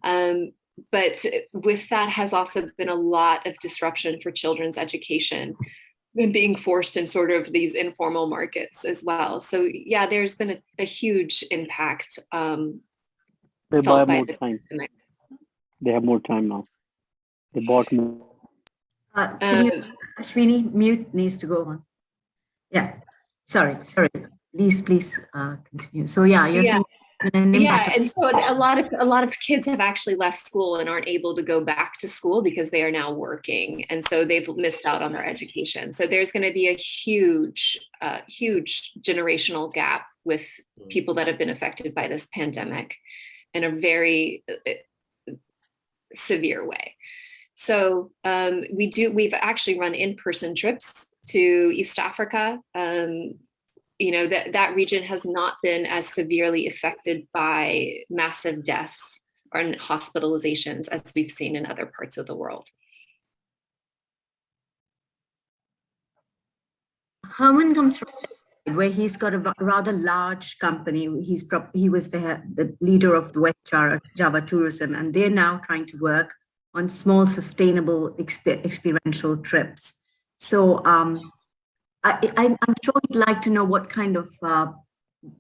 But with that has also been a lot of disruption for children's education and being forced in sort of these informal markets as well. So yeah, there's been a huge impact. They buy more time. Pandemic. They have more time now. They bought more. Ashwini, mute needs to go on. Yeah, sorry. Please continue. So yeah, you're saying. Yeah, and so a lot of kids have actually left school and aren't able to go back to school because they are now working, and so they've missed out on their education. So there's going to be a huge generational gap with people that have been affected by this pandemic in a very severe way. So we've actually run in-person trips to East Africa. That region has not been as severely affected by massive deaths or hospitalizations as we've seen in other parts of the world. Herman comes from where he's got a rather large company. He was the leader of the West Java tourism, and they're now trying to work on small, sustainable experiential trips. So I'm sure you'd like to know what kind of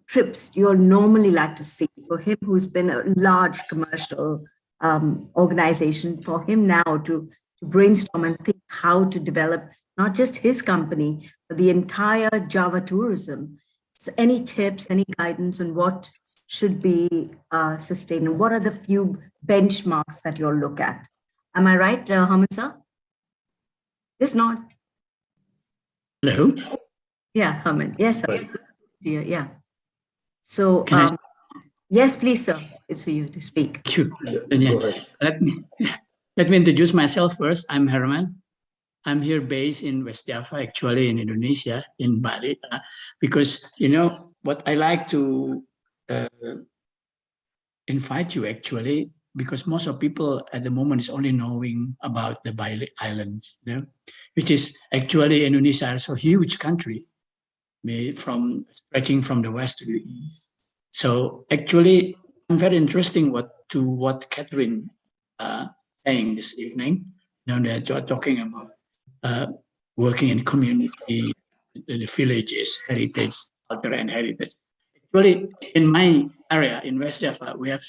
trips you'll normally like to see. For him, who's been a large commercial organization, for him now to brainstorm and think how to develop not just his company, but the entire Java tourism. So any tips, any guidance on what should be sustained, and what are the few benchmarks that you'll look at? Am I right, Hamid sir? It's not. Hello? Yeah, Herman. Yes, sir. Right. Yeah. So, Can I yes, please, sir. It's for you to speak. thank you? Go ahead. Let me introduce myself first. I'm Herman. I'm here based in West Java, actually in Indonesia, in Bali, because what I like to invite you actually, because most of people at the moment is only knowing about the Bali Islands, which is actually Indonesia is a huge country, from stretching from the west to the east. So actually, I'm very interesting what Katherine saying this evening. That you're talking about working in community, the villages, heritage, culture, and heritage. Actually, in my area in West Java, we have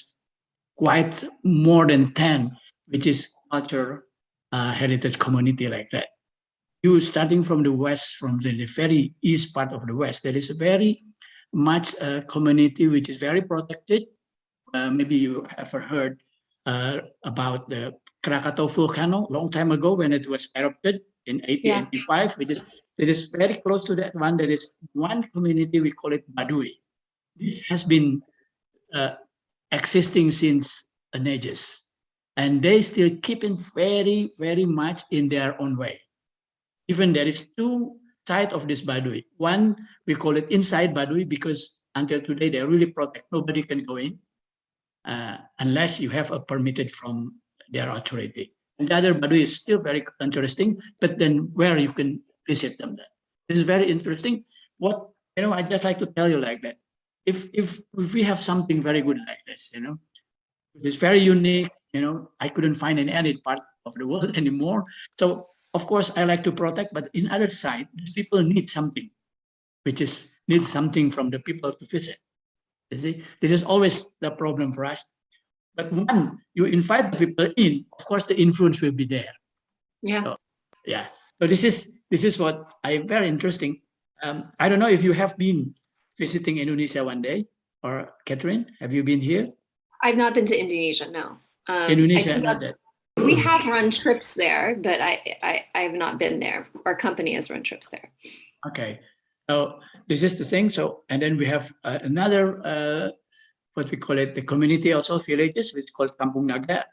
quite more than 10, which is culture, heritage community like that. You starting from the west, from the very east part of the west, there is a very much community which is very protected. Maybe you ever heard about the Krakatau volcano long time ago when it was erupted in 1885, which is it is very close to that one. There is one community, we call it Baduy. This has been existing since an ages, and they still keeping very, very much in their own way. Even there is two sides of this Baduy. One, we call it inside Baduy because until today, they really protect. Nobody can go in unless you have a permitted from their authority. And the other Baduy is still very interesting, but then where you can visit them. This is very interesting. What, I just like to tell you like that. If we have something very good like this, it's very unique, I couldn't find in any part of the world anymore. So of course I like to protect, but in other side, people need something, which is need something from the people to visit. You see, this is always the problem for us. But when you invite the people in, of course the influence will be there. Yeah. So, yeah. So this is what I very interesting. I don't know if you have been visiting Indonesia one day, or Katherine, have you been here? I've not been to Indonesia, no. Indonesia, not that. We have run trips there, but I have not been there. Our company has run trips there. Okay. So this is the thing. So, and then we have another, what we call it, the community also villages, which is called Kampung Naga.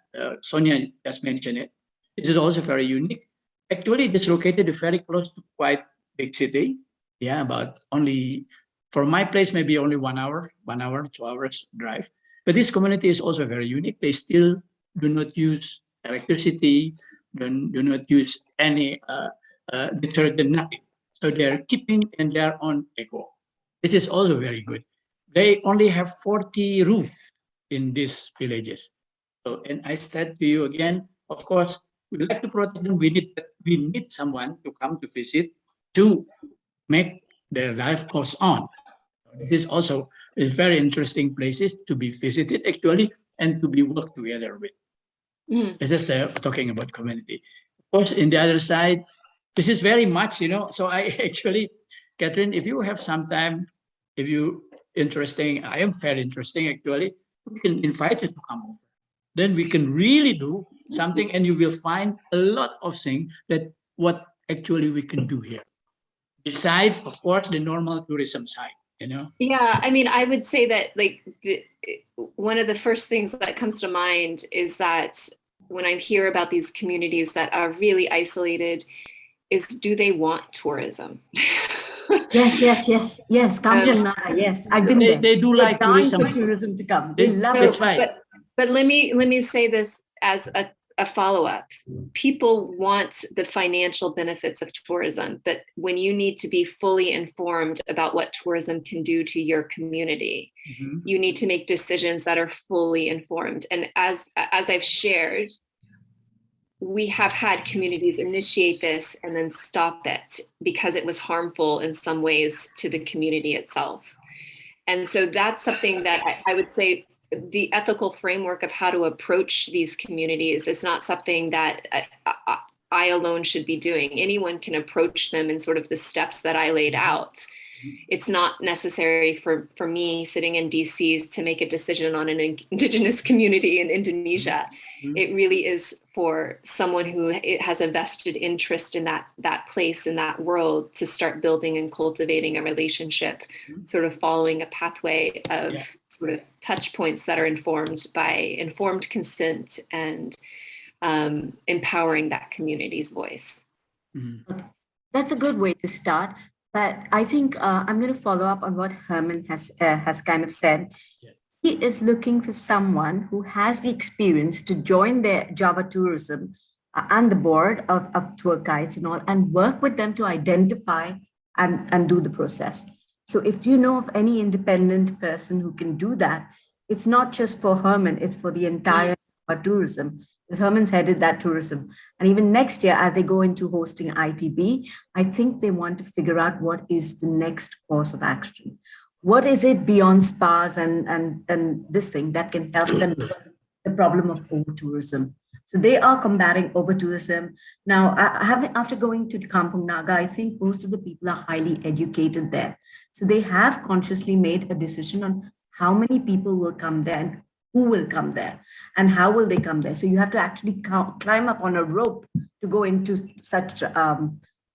Sonia just mentioned it. This is also very unique. Actually, it's located very close to quite big city. Yeah, about only, from my place, maybe only 1 hour, 2 hours drive. But this community is also very unique. They still do not use electricity, do not use any detergent, nothing. So they're keeping in their own eco. This is also very good. They only have 40 roofs in these villages. So, and I said to you again, of course, we like to protect them. We need someone to come to visit to make their life goes on. This is also a very interesting places to be visited actually and to be worked together with. This is talking about community. Of course, in the other side, this is very much, so I actually, Katherine, if you have some time, if you interesting, I am very interesting actually, we can invite you to come over. Then we can really do something and you will find a lot of things that what actually we can do here. Beside, of course, the normal tourism side, Yeah, I mean, I would say that one of the first things that comes to mind is that when I hear about these communities that are really isolated, is do they want tourism? Yes. Kampung Naga, yes. I've been there. They do like tourism. For tourism to come. They love That's it. right. But let me say this as a follow-up. People want the financial benefits of tourism, but when you need to be fully informed about what tourism can do to your community, you need to make decisions that are fully informed. And as I've shared, we have had communities initiate this and then stop it because it was harmful in some ways to the community itself. And so that's something that I would say the ethical framework of how to approach these communities is not something that I alone should be doing. Anyone can approach them in sort of the steps that I laid out. It's not necessary for me sitting in DC to make a decision on an indigenous community in Indonesia. It really is for someone who has a vested interest in that place, in that world, to start building and cultivating a relationship, sort of following a pathway of sort of touch points that are informed by informed consent and empowering that community's voice. Okay. That's a good way to start. But I think I'm going to follow up on what Herman has kind of said. He is looking for someone who has the experience to join their Java tourism and the board of tour guides and all, and work with them to identify and do the process. So if you know of any independent person who can do that, it's not just for Herman, it's for the entire tourism. Because Herman's headed that tourism. And even next year, as they go into hosting ITB, I think they want to figure out what is the next course of action. What is it beyond spas and this thing that can help them with the problem of over-tourism? So they are combating over-tourism. Now, after going to Kampung Naga, I think most of the people are highly educated there. So they have consciously made a decision on how many people will come there and who will come there and how will they come there. So you have to actually climb up on a rope to go into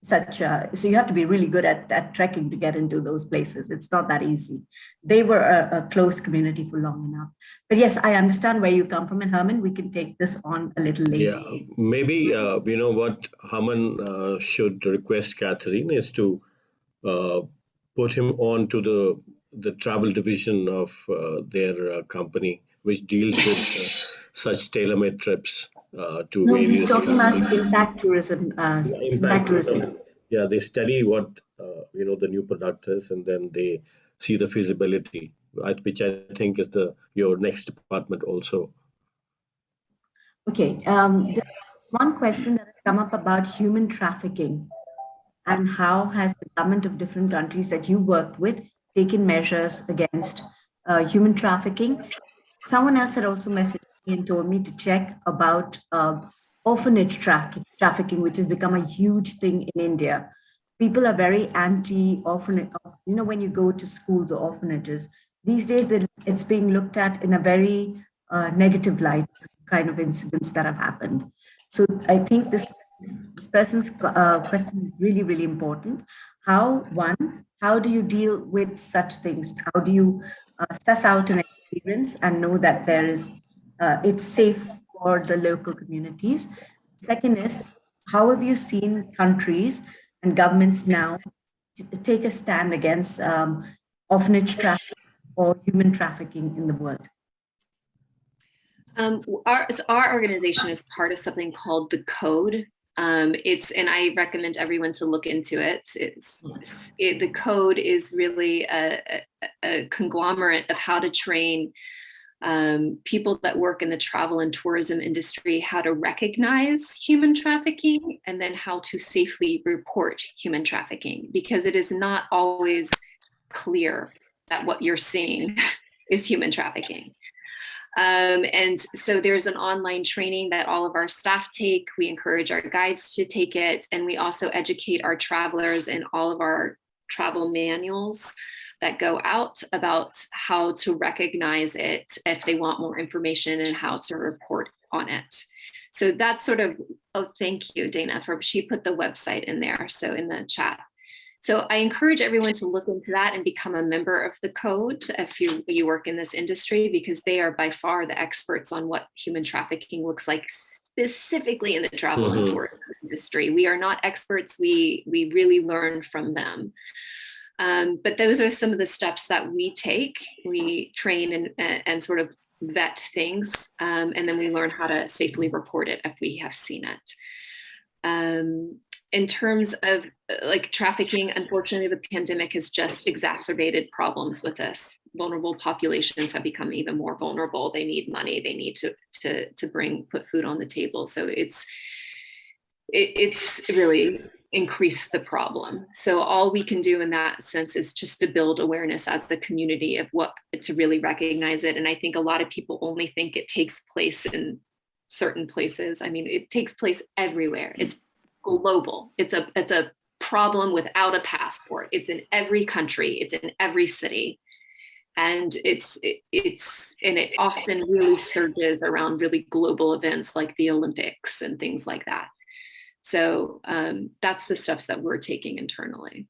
so you have to be really good at trekking to get into those places. It's not that easy. They were a close community for long enough. But yes, I understand where you come from. And Herman, we can take this on a little later. Yeah, maybe, you know what Herman should request Katherine is to put him on to the travel division of their company, which deals with such tailor-made trips to No, various he's talking about countries. impact tourism. Impact tourism. Yeah, they study what the new product is, and then they see the feasibility, right, which I think is your next department also. Okay. There's one question that has come up about human trafficking and how has the government of different countries that you worked with taken measures against human trafficking. Someone else had also messaged me and told me to check about orphanage trafficking, which has become a huge thing in India. People are very anti-orphanage. When you go to schools or orphanages, these days it's being looked at in a very negative light, kind of incidents that have happened. So I think this person's question is really, really important. How do you deal with such things? How do you suss out an experience and know that it's safe for the local communities? Second is, how have you seen countries and governments now take a stand against orphanage trafficking or human trafficking in the world? Our organization is part of something called the Code. And I recommend everyone to look into it. The Code is really a conglomerate of how to train people that work in the travel and tourism industry how to recognize human trafficking and then how to safely report human trafficking, because it is not always clear that what you're seeing is human trafficking. And so there's an online training that all of our staff take. We encourage our guides to take it. And we also educate our travelers in all of our travel manuals that go out about how to recognize it if they want more information and how to report on it. So that's sort of, thank you, Dana, she put the website in there, so in the chat. So I encourage everyone to look into that and become a member of the Code if you work in this industry, because they are by far the experts on what human trafficking looks like, specifically in the travel and tourism industry. We are not experts. We really learn from them. But those are some of the steps that we take. We train and sort of vet things, and then we learn how to safely report it if we have seen it. in terms of like trafficking, unfortunately, the pandemic has just exacerbated problems with this. Vulnerable populations have become even more vulnerable. They need money. They need to put food on the table. So it's really increased the problem. So all we can do in that sense is just to build awareness as the community of what to really recognize it. And I think a lot of people only think it takes place in certain places. I mean, it takes place everywhere. It's global. It's a problem without a passport. It's in every country. It's in every city. And it often really surges around really global events like the Olympics and things like that. So that's the steps that we're taking internally.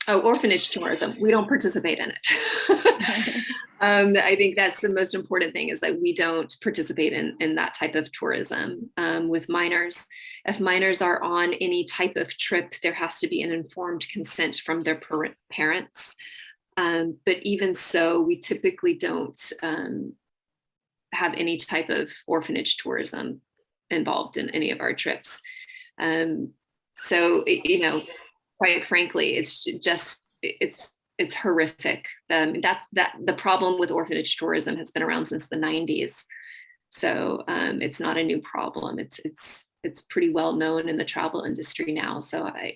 Oh, orphanage tourism. We don't participate in it. I think that's the most important thing, is that we don't participate in that type of tourism with minors. If minors are on any type of trip, there has to be an informed consent from their parents. But even so, we typically don't have any type of orphanage tourism involved in any of our trips. So, you know, quite frankly, it's just, it's horrific. The problem with orphanage tourism has been around since the 90s. So it's not a new problem. It's pretty well known in the travel industry now. So I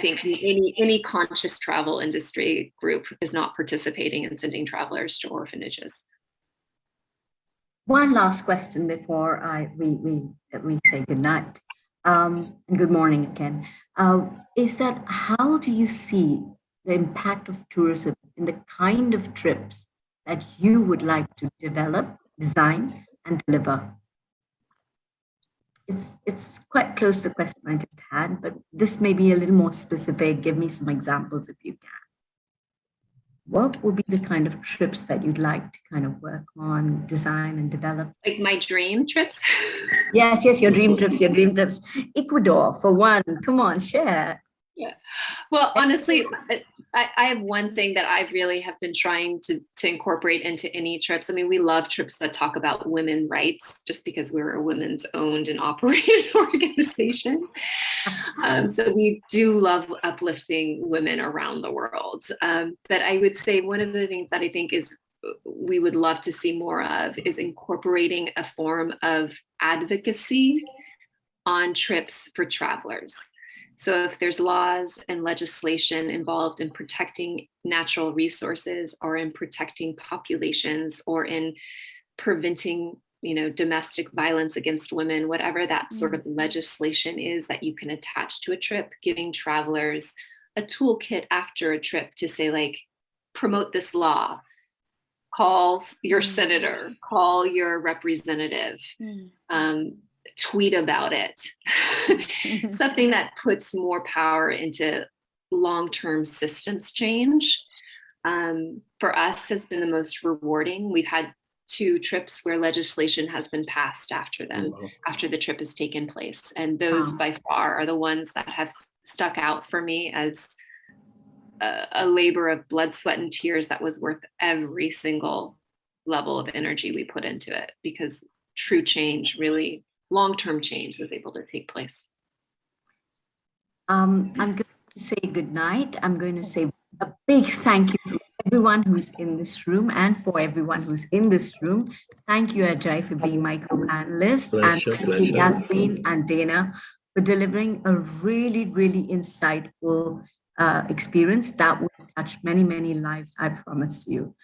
think any conscious travel industry group is not participating in sending travelers to orphanages. One last question before we say goodnight. And good morning again, is that how do you see the impact of tourism in the kind of trips that you would like to develop, design, and deliver? It's quite close to the question I just had, but this may be a little more specific. Give me some examples if you can. What would be the kind of trips that you'd like to kind of work on, design, and develop? Like my dream trips? Yes, your dream trips, Ecuador, for one. Come on, share. Yeah. Well, honestly, I have one thing that I really have been trying to incorporate into any trips. I mean, we love trips that talk about women's rights, just because we're a women's owned and operated organization. So we do love uplifting women around the world. But I would say one of the things that I think is we would love to see more of is incorporating a form of advocacy on trips for travelers. So if there's laws and legislation involved in protecting natural resources, or in protecting populations, or in preventing, you know, domestic violence against women, whatever that sort of legislation is that you can attach to a trip, giving travelers a toolkit after a trip to say, like, promote this law, call your senator, call your representative, tweet about it. Something that puts more power into long-term systems change, for us has been the most rewarding. We've had 2 trips where legislation has been passed after them, after the trip has taken place. And those by far are the ones that have stuck out for me as a labor of blood, sweat, and tears that was worth every single level of energy we put into it, because true change, really long-term change, was able to take place. I'm going to say good night. I'm going to say a big thank you to everyone who's in this room, and for everyone who's in this room. Thank you, Ajay, for being my co-panelist, and thank you, Katherine and Dana, for delivering a really, really insightful experience that will touch many, many lives, I promise you.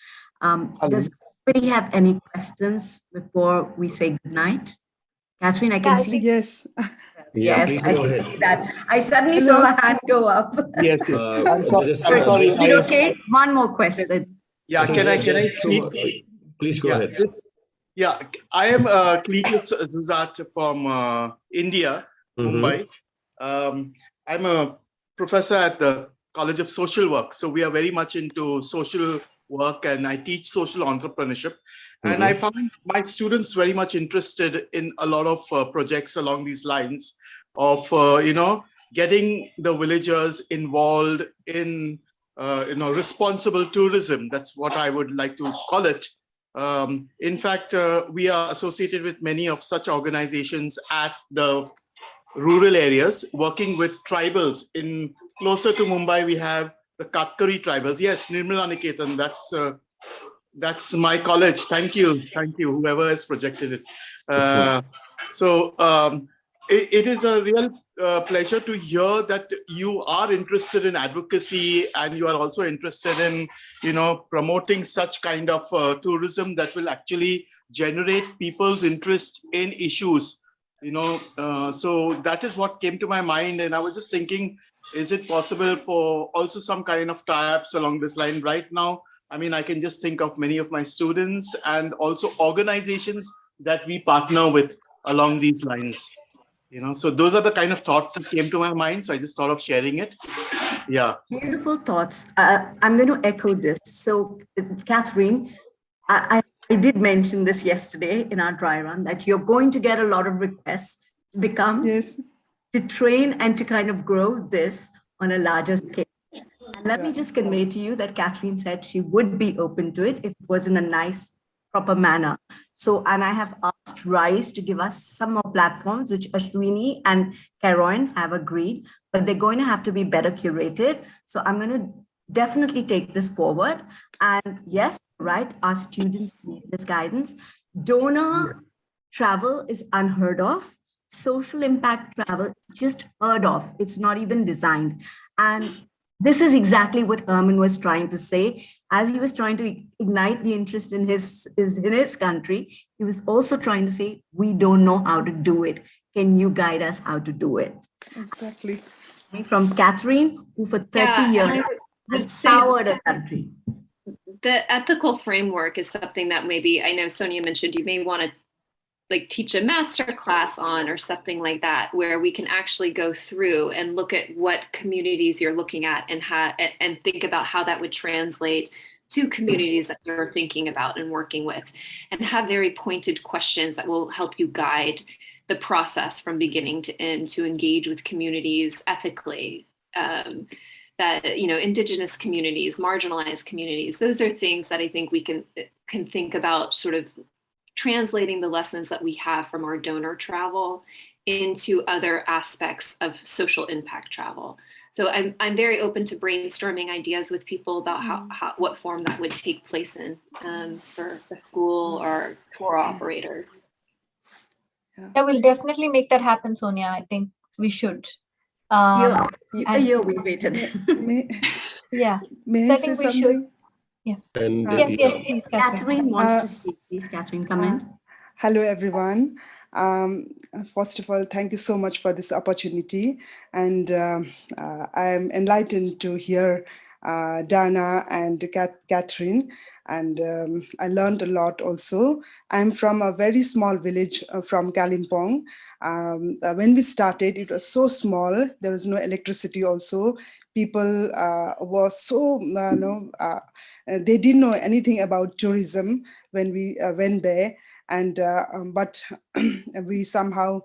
Does anybody have any questions before we say good night? Katherine, I can see. Yes. Yes, I can see that. I suddenly saw her hand go up. Yes. I'm sorry. Is it okay? One more question. Yeah. Can I speak? Please go ahead. I am Cletus Zuzat from India, Mumbai. I'm a professor at the College of Social Work. So we are very much into social work, and I teach social entrepreneurship. And I found my students very much interested in a lot of projects along these lines of, getting the villagers involved in, responsible tourism. That's what I would like to call it. In fact, we are associated with many of such organizations at the rural areas, working with tribals. In closer to Mumbai, we have the Katkari tribals. Yes, Nirmala Niketan, that's my college. Thank you, whoever has projected it. It is a real pleasure to hear that you are interested in advocacy, and you are also interested in, promoting such kind of tourism that will actually generate people's interest in issues. So that is what came to my mind, and I was just thinking, is it possible for also some kind of tie-ups along this line right now? I mean, I can just think of many of my students and also organizations that we partner with along these lines. So those are the kind of thoughts that came to my mind. So I just thought of sharing it. Yeah. Beautiful thoughts. I'm going to echo this. So, Katherine, I did mention this yesterday in our dry run, that you're going to get a lot of requests to become, to train and to kind of grow this on a larger scale. And let me just convey to you that Katherine said she would be open to it if it was in a nice, proper manner. So, and I have asked RISE to give us some more platforms, which Ashwini and Caroline have agreed, but they're going to have to be better curated. So I'm going to definitely take this forward. And yes, right, our students need this guidance. Donor travel is unheard of. Social impact travel is just heard of. It's not even designed. And this is exactly what Herman was trying to say. As he was trying to ignite the interest in his country, he was also trying to say, we don't know how to do it. Can you guide us how to do it? Exactly. From Katherine, who for 30 years has powered a country. The ethical framework is something that maybe, I know Sonia mentioned, you may want to teach a master class on or something like that, where we can actually go through and look at what communities you're looking at and think about how that would translate to communities that you're thinking about and working with, and have very pointed questions that will help you guide the process from beginning to end to engage with communities ethically. That, indigenous communities, marginalized communities, those are things that I think we can think about, sort of translating the lessons that we have from our donor travel into other aspects of social impact travel. So I'm very open to brainstorming ideas with people about how what form that would take place in for the school or tour operators. Yeah, we'll definitely make that happen, Sonia. I think we should. A year we waited. Yeah. May So I say something? Yeah. And yes, please, Catherine wants to speak. Please, Catherine, come in. Hello, everyone. First of all, thank you so much for this opportunity. And I'm enlightened to hear Dana and Katherine. And I learned a lot also. I'm from a very small village from Kalimpong. When we started, it was so small. There was no electricity also. People were so, they didn't know anything about tourism when we went there. And but we somehow,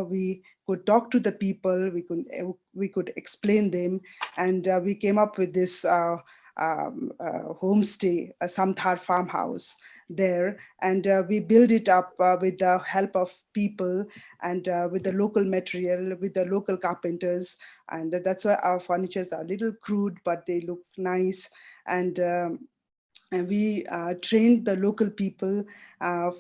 we could talk to the people. We could explain them, and we came up with this homestay, a Samthar farmhouse there, and we build it up with the help of people and with the local material, with the local carpenters, and that's why our furnitures are a little crude, but they look nice. And we trained the local people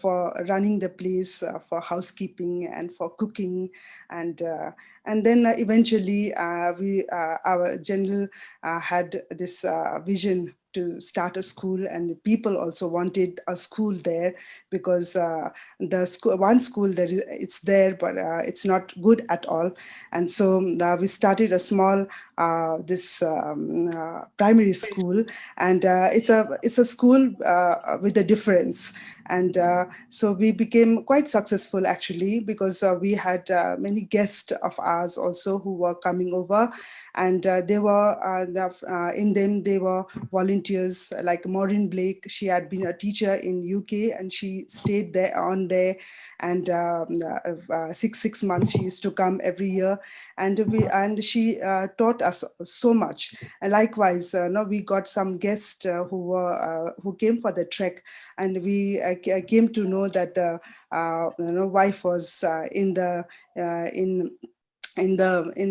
for running the place, for housekeeping and for cooking, and then eventually our general had this vision to start a school, and people also wanted a school there because one school it's there, but it's not good at all. And so we started a small primary school, and it's a school with a difference. And so we became quite successful actually, because we had many guests of ours also who were coming over, and they were in them they were volunteers like Maureen Blake. She had been a teacher in UK and she stayed there on there, and 6 months she used to come every year, and she taught us so much. And likewise, no, we got some guests who came for the trek, and we came to know that the wife was in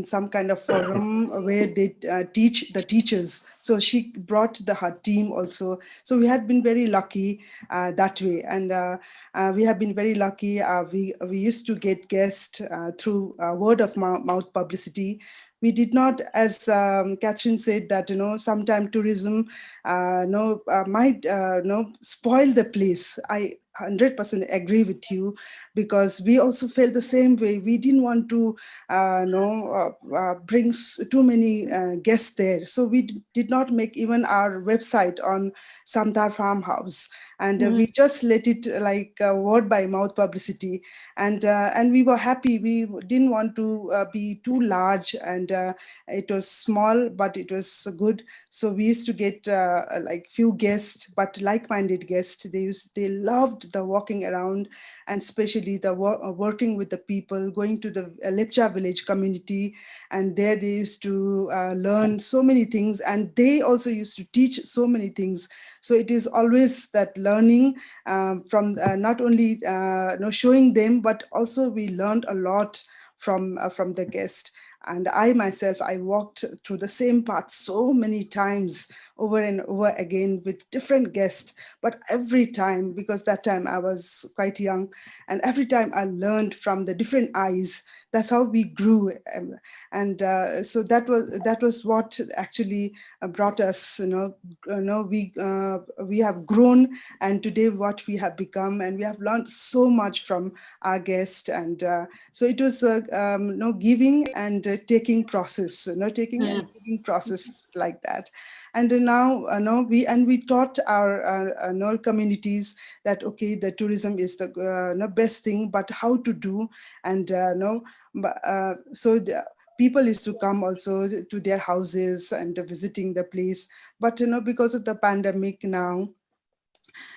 some kind of forum where they teach the teachers. So she brought her team also. So we had been very lucky that way, and we have been very lucky. We used to get guests through word of mouth publicity. We did not, as Katherine said, that sometimes tourism might spoil the place. I 100% agree with you, because we also felt the same way. We didn't want to bring too many guests there, so we did not make even our website on Samtar Farmhouse, and we just let it like word by mouth publicity, and we were happy. We didn't want to be too large, and it was small, but it was good. So we used to get like few guests, but like-minded guests. They loved the walking around, and especially the working with the people, going to the Lepcha village community, and there they used to learn so many things, and they also used to teach so many things. So it is always that learning from not only showing them, but also we learned a lot from the guest. And I myself, I walked through the same path so many times, over and over again, with different guests. But every time, because that time I was quite young, and every time I learned from the different eyes. That's how we grew, and so that was what actually brought us. We have grown, and today what we have become, and we have learned so much from our guest, and so it was giving and taking process, taking and giving process like that. And now we taught our communities that okay, the tourism is the best thing, but how to do, and so the people used to come also to their houses and visiting the place. But because of the pandemic now,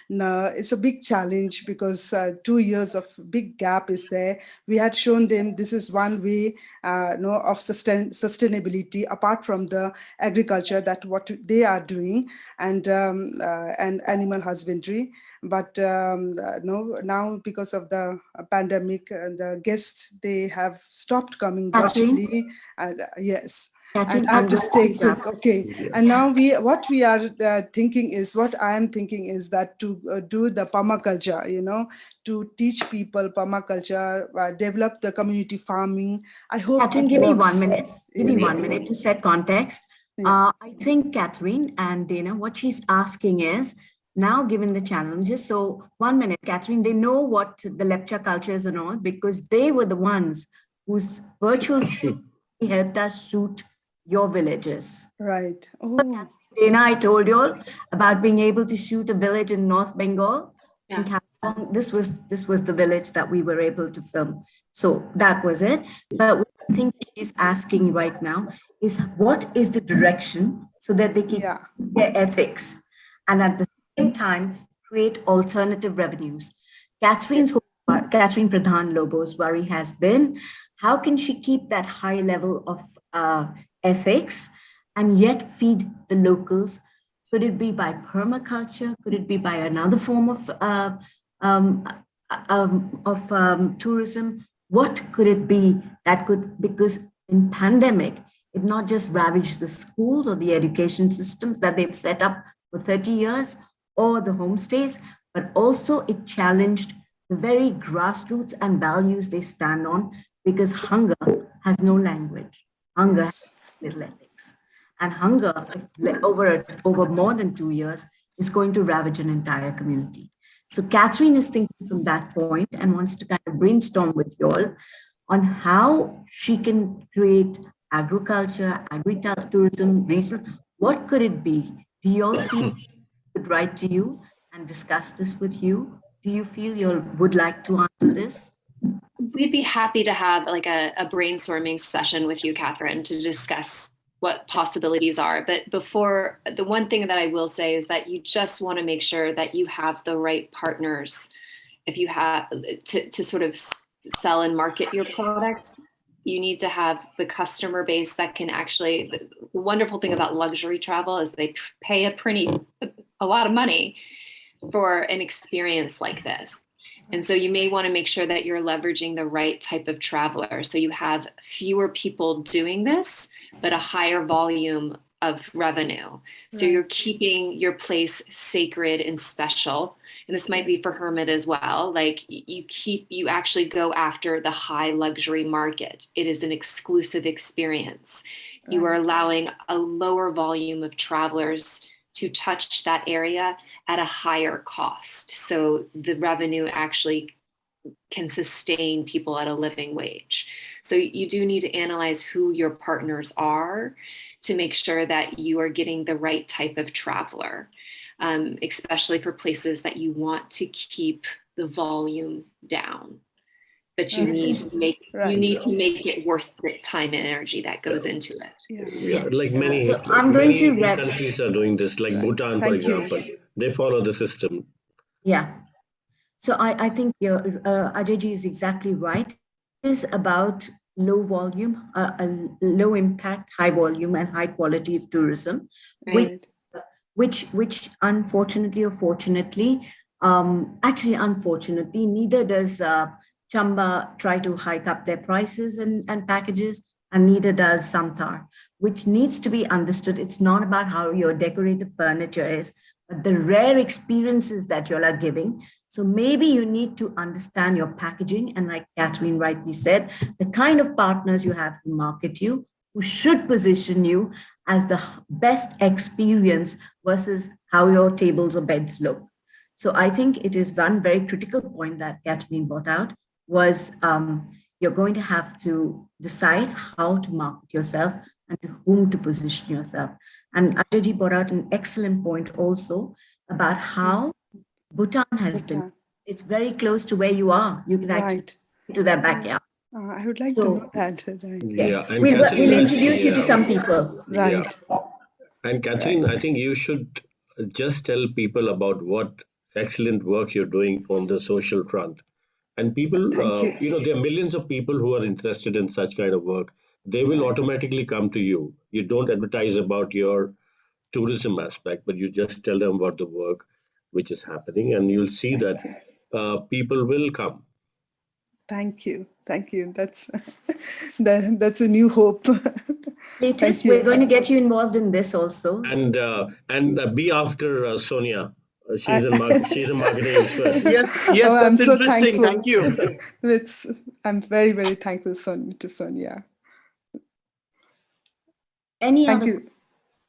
no, it's a big challenge, because 2 years of big gap is there. We had shown them this is one way of sustainability apart from the agriculture, that what they are doing, and animal husbandry. But now because of the pandemic, the guests, they have stopped coming virtually. Yes. And I have to stay quick. Okay. Yeah. And now what we are thinking is, what I am thinking is that to do the permaculture, to teach people permaculture, develop the community farming. I hope Katherine, it give me works. 1 minute. Give me 1 minute to set context. Yeah. I think Katherine and Dana, what she's asking is, now given the challenges, so 1 minute, Katherine, they know what the Lepcha culture is and all, because they were the ones whose virtual helped us shoot your villages. Right. Oh. Dana, I told you all about being able to shoot a village in North Bengal. Yeah. In Kalimpong. This was the village that we were able to film. So that was it. But what I think she's asking right now is, what is the direction so that they keep their ethics and at the same time create alternative revenues? Katherine Pradhan Lobo's worry has been, how can she keep that high level of ethics and yet feed the locals? Could it be by permaculture? Could it be by another form of tourism? What could it be that could, because in pandemic, it not just ravaged the schools or the education systems that they've set up for 30 years or the homestays, but also it challenged the very grassroots and values they stand on, because hunger has no language. Hunger has little ethics. And hunger, over more than 2 years, is going to ravage an entire community. So Katherine is thinking from that point and wants to kind of brainstorm with you all on how she can create agriculture, agritourism, regional. What could it be? Do you all feel I could write to you and discuss this with you? do you feel you would like to answer this? We'd be happy to have like a brainstorming session with you, Catherine, to discuss what possibilities are. But before, the one thing that I will say is that you just want to make sure that you have the right partners. If you have to sort of sell and market your product, you need to have the customer base that can actually, the wonderful thing about luxury travel is they pay a lot of money for an experience like this. And so you may want to make sure that you're leveraging the right type of traveler. So you have fewer people doing this, but a higher volume of revenue. So you're keeping your place sacred and special. And this might be for Hermit as well. Like you actually go after the high luxury market. It is an exclusive experience. You are allowing a lower volume of travelers to touch that area at a higher cost. So the revenue actually can sustain people at a living wage. So you do need to analyze who your partners are to make sure that you are getting the right type of traveler, especially for places that you want to keep the volume down. But you need to make it worth the time and energy that goes into it. Yeah, like many, So I'm going to many countries are doing this, like Bhutan, for example. They follow the system. Yeah. So I think Ajayji is exactly right. It is about low volume, low impact, high volume, and high quality of tourism, which unfortunately or fortunately, actually unfortunately, neither does Chamba try to hike up their prices and packages, and neither does Samtar, which needs to be understood. It's not about how your decorative furniture is, but the rare experiences that you all are giving. So maybe you need to understand your packaging, and like Katherine rightly said, the kind of partners you have to market you, who should position you as the best experience versus how your tables or beds look. So I think it is one very critical point that Katherine brought out was you're going to have to decide how to market yourself and to whom to position yourself. And Ajayji brought out an excellent point also about how Bhutan has been. It's very close to where you are. You can actually go to their backyard. I would like to know that. Yes, Yeah, and we'll introduce you to some people. Yeah. And Katherine, I think you should just tell people about what excellent work you're doing on the social front. And people, you know, there are millions of people who are interested in such kind of work. They will automatically come to you. You don't advertise about your tourism aspect, but you just tell them about the work which is happening, and you'll see that people will come. Thank you. That's that's a new hope. Latest, we're going to get you involved in this also. And be after Sonia. She's a marketing expert. Yes, Oh, that's so interesting. thankful. Thank you. I'm very, very thankful to Sonia. Thank you.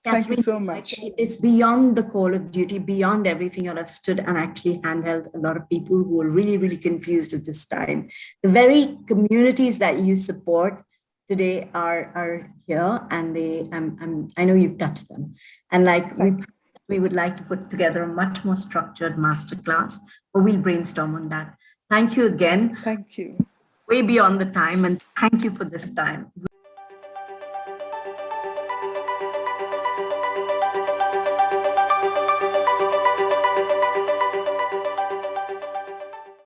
Thank you so much. It's beyond the call of duty, beyond everything you'll have stood and actually handheld a lot of people who are really, really confused at this time. The very communities that you support today are here, and I know you've touched them. And like we would like to put together a much more structured masterclass, but we'll brainstorm on that. Thank you again. Thank you. Way beyond the time, and thank you for this time.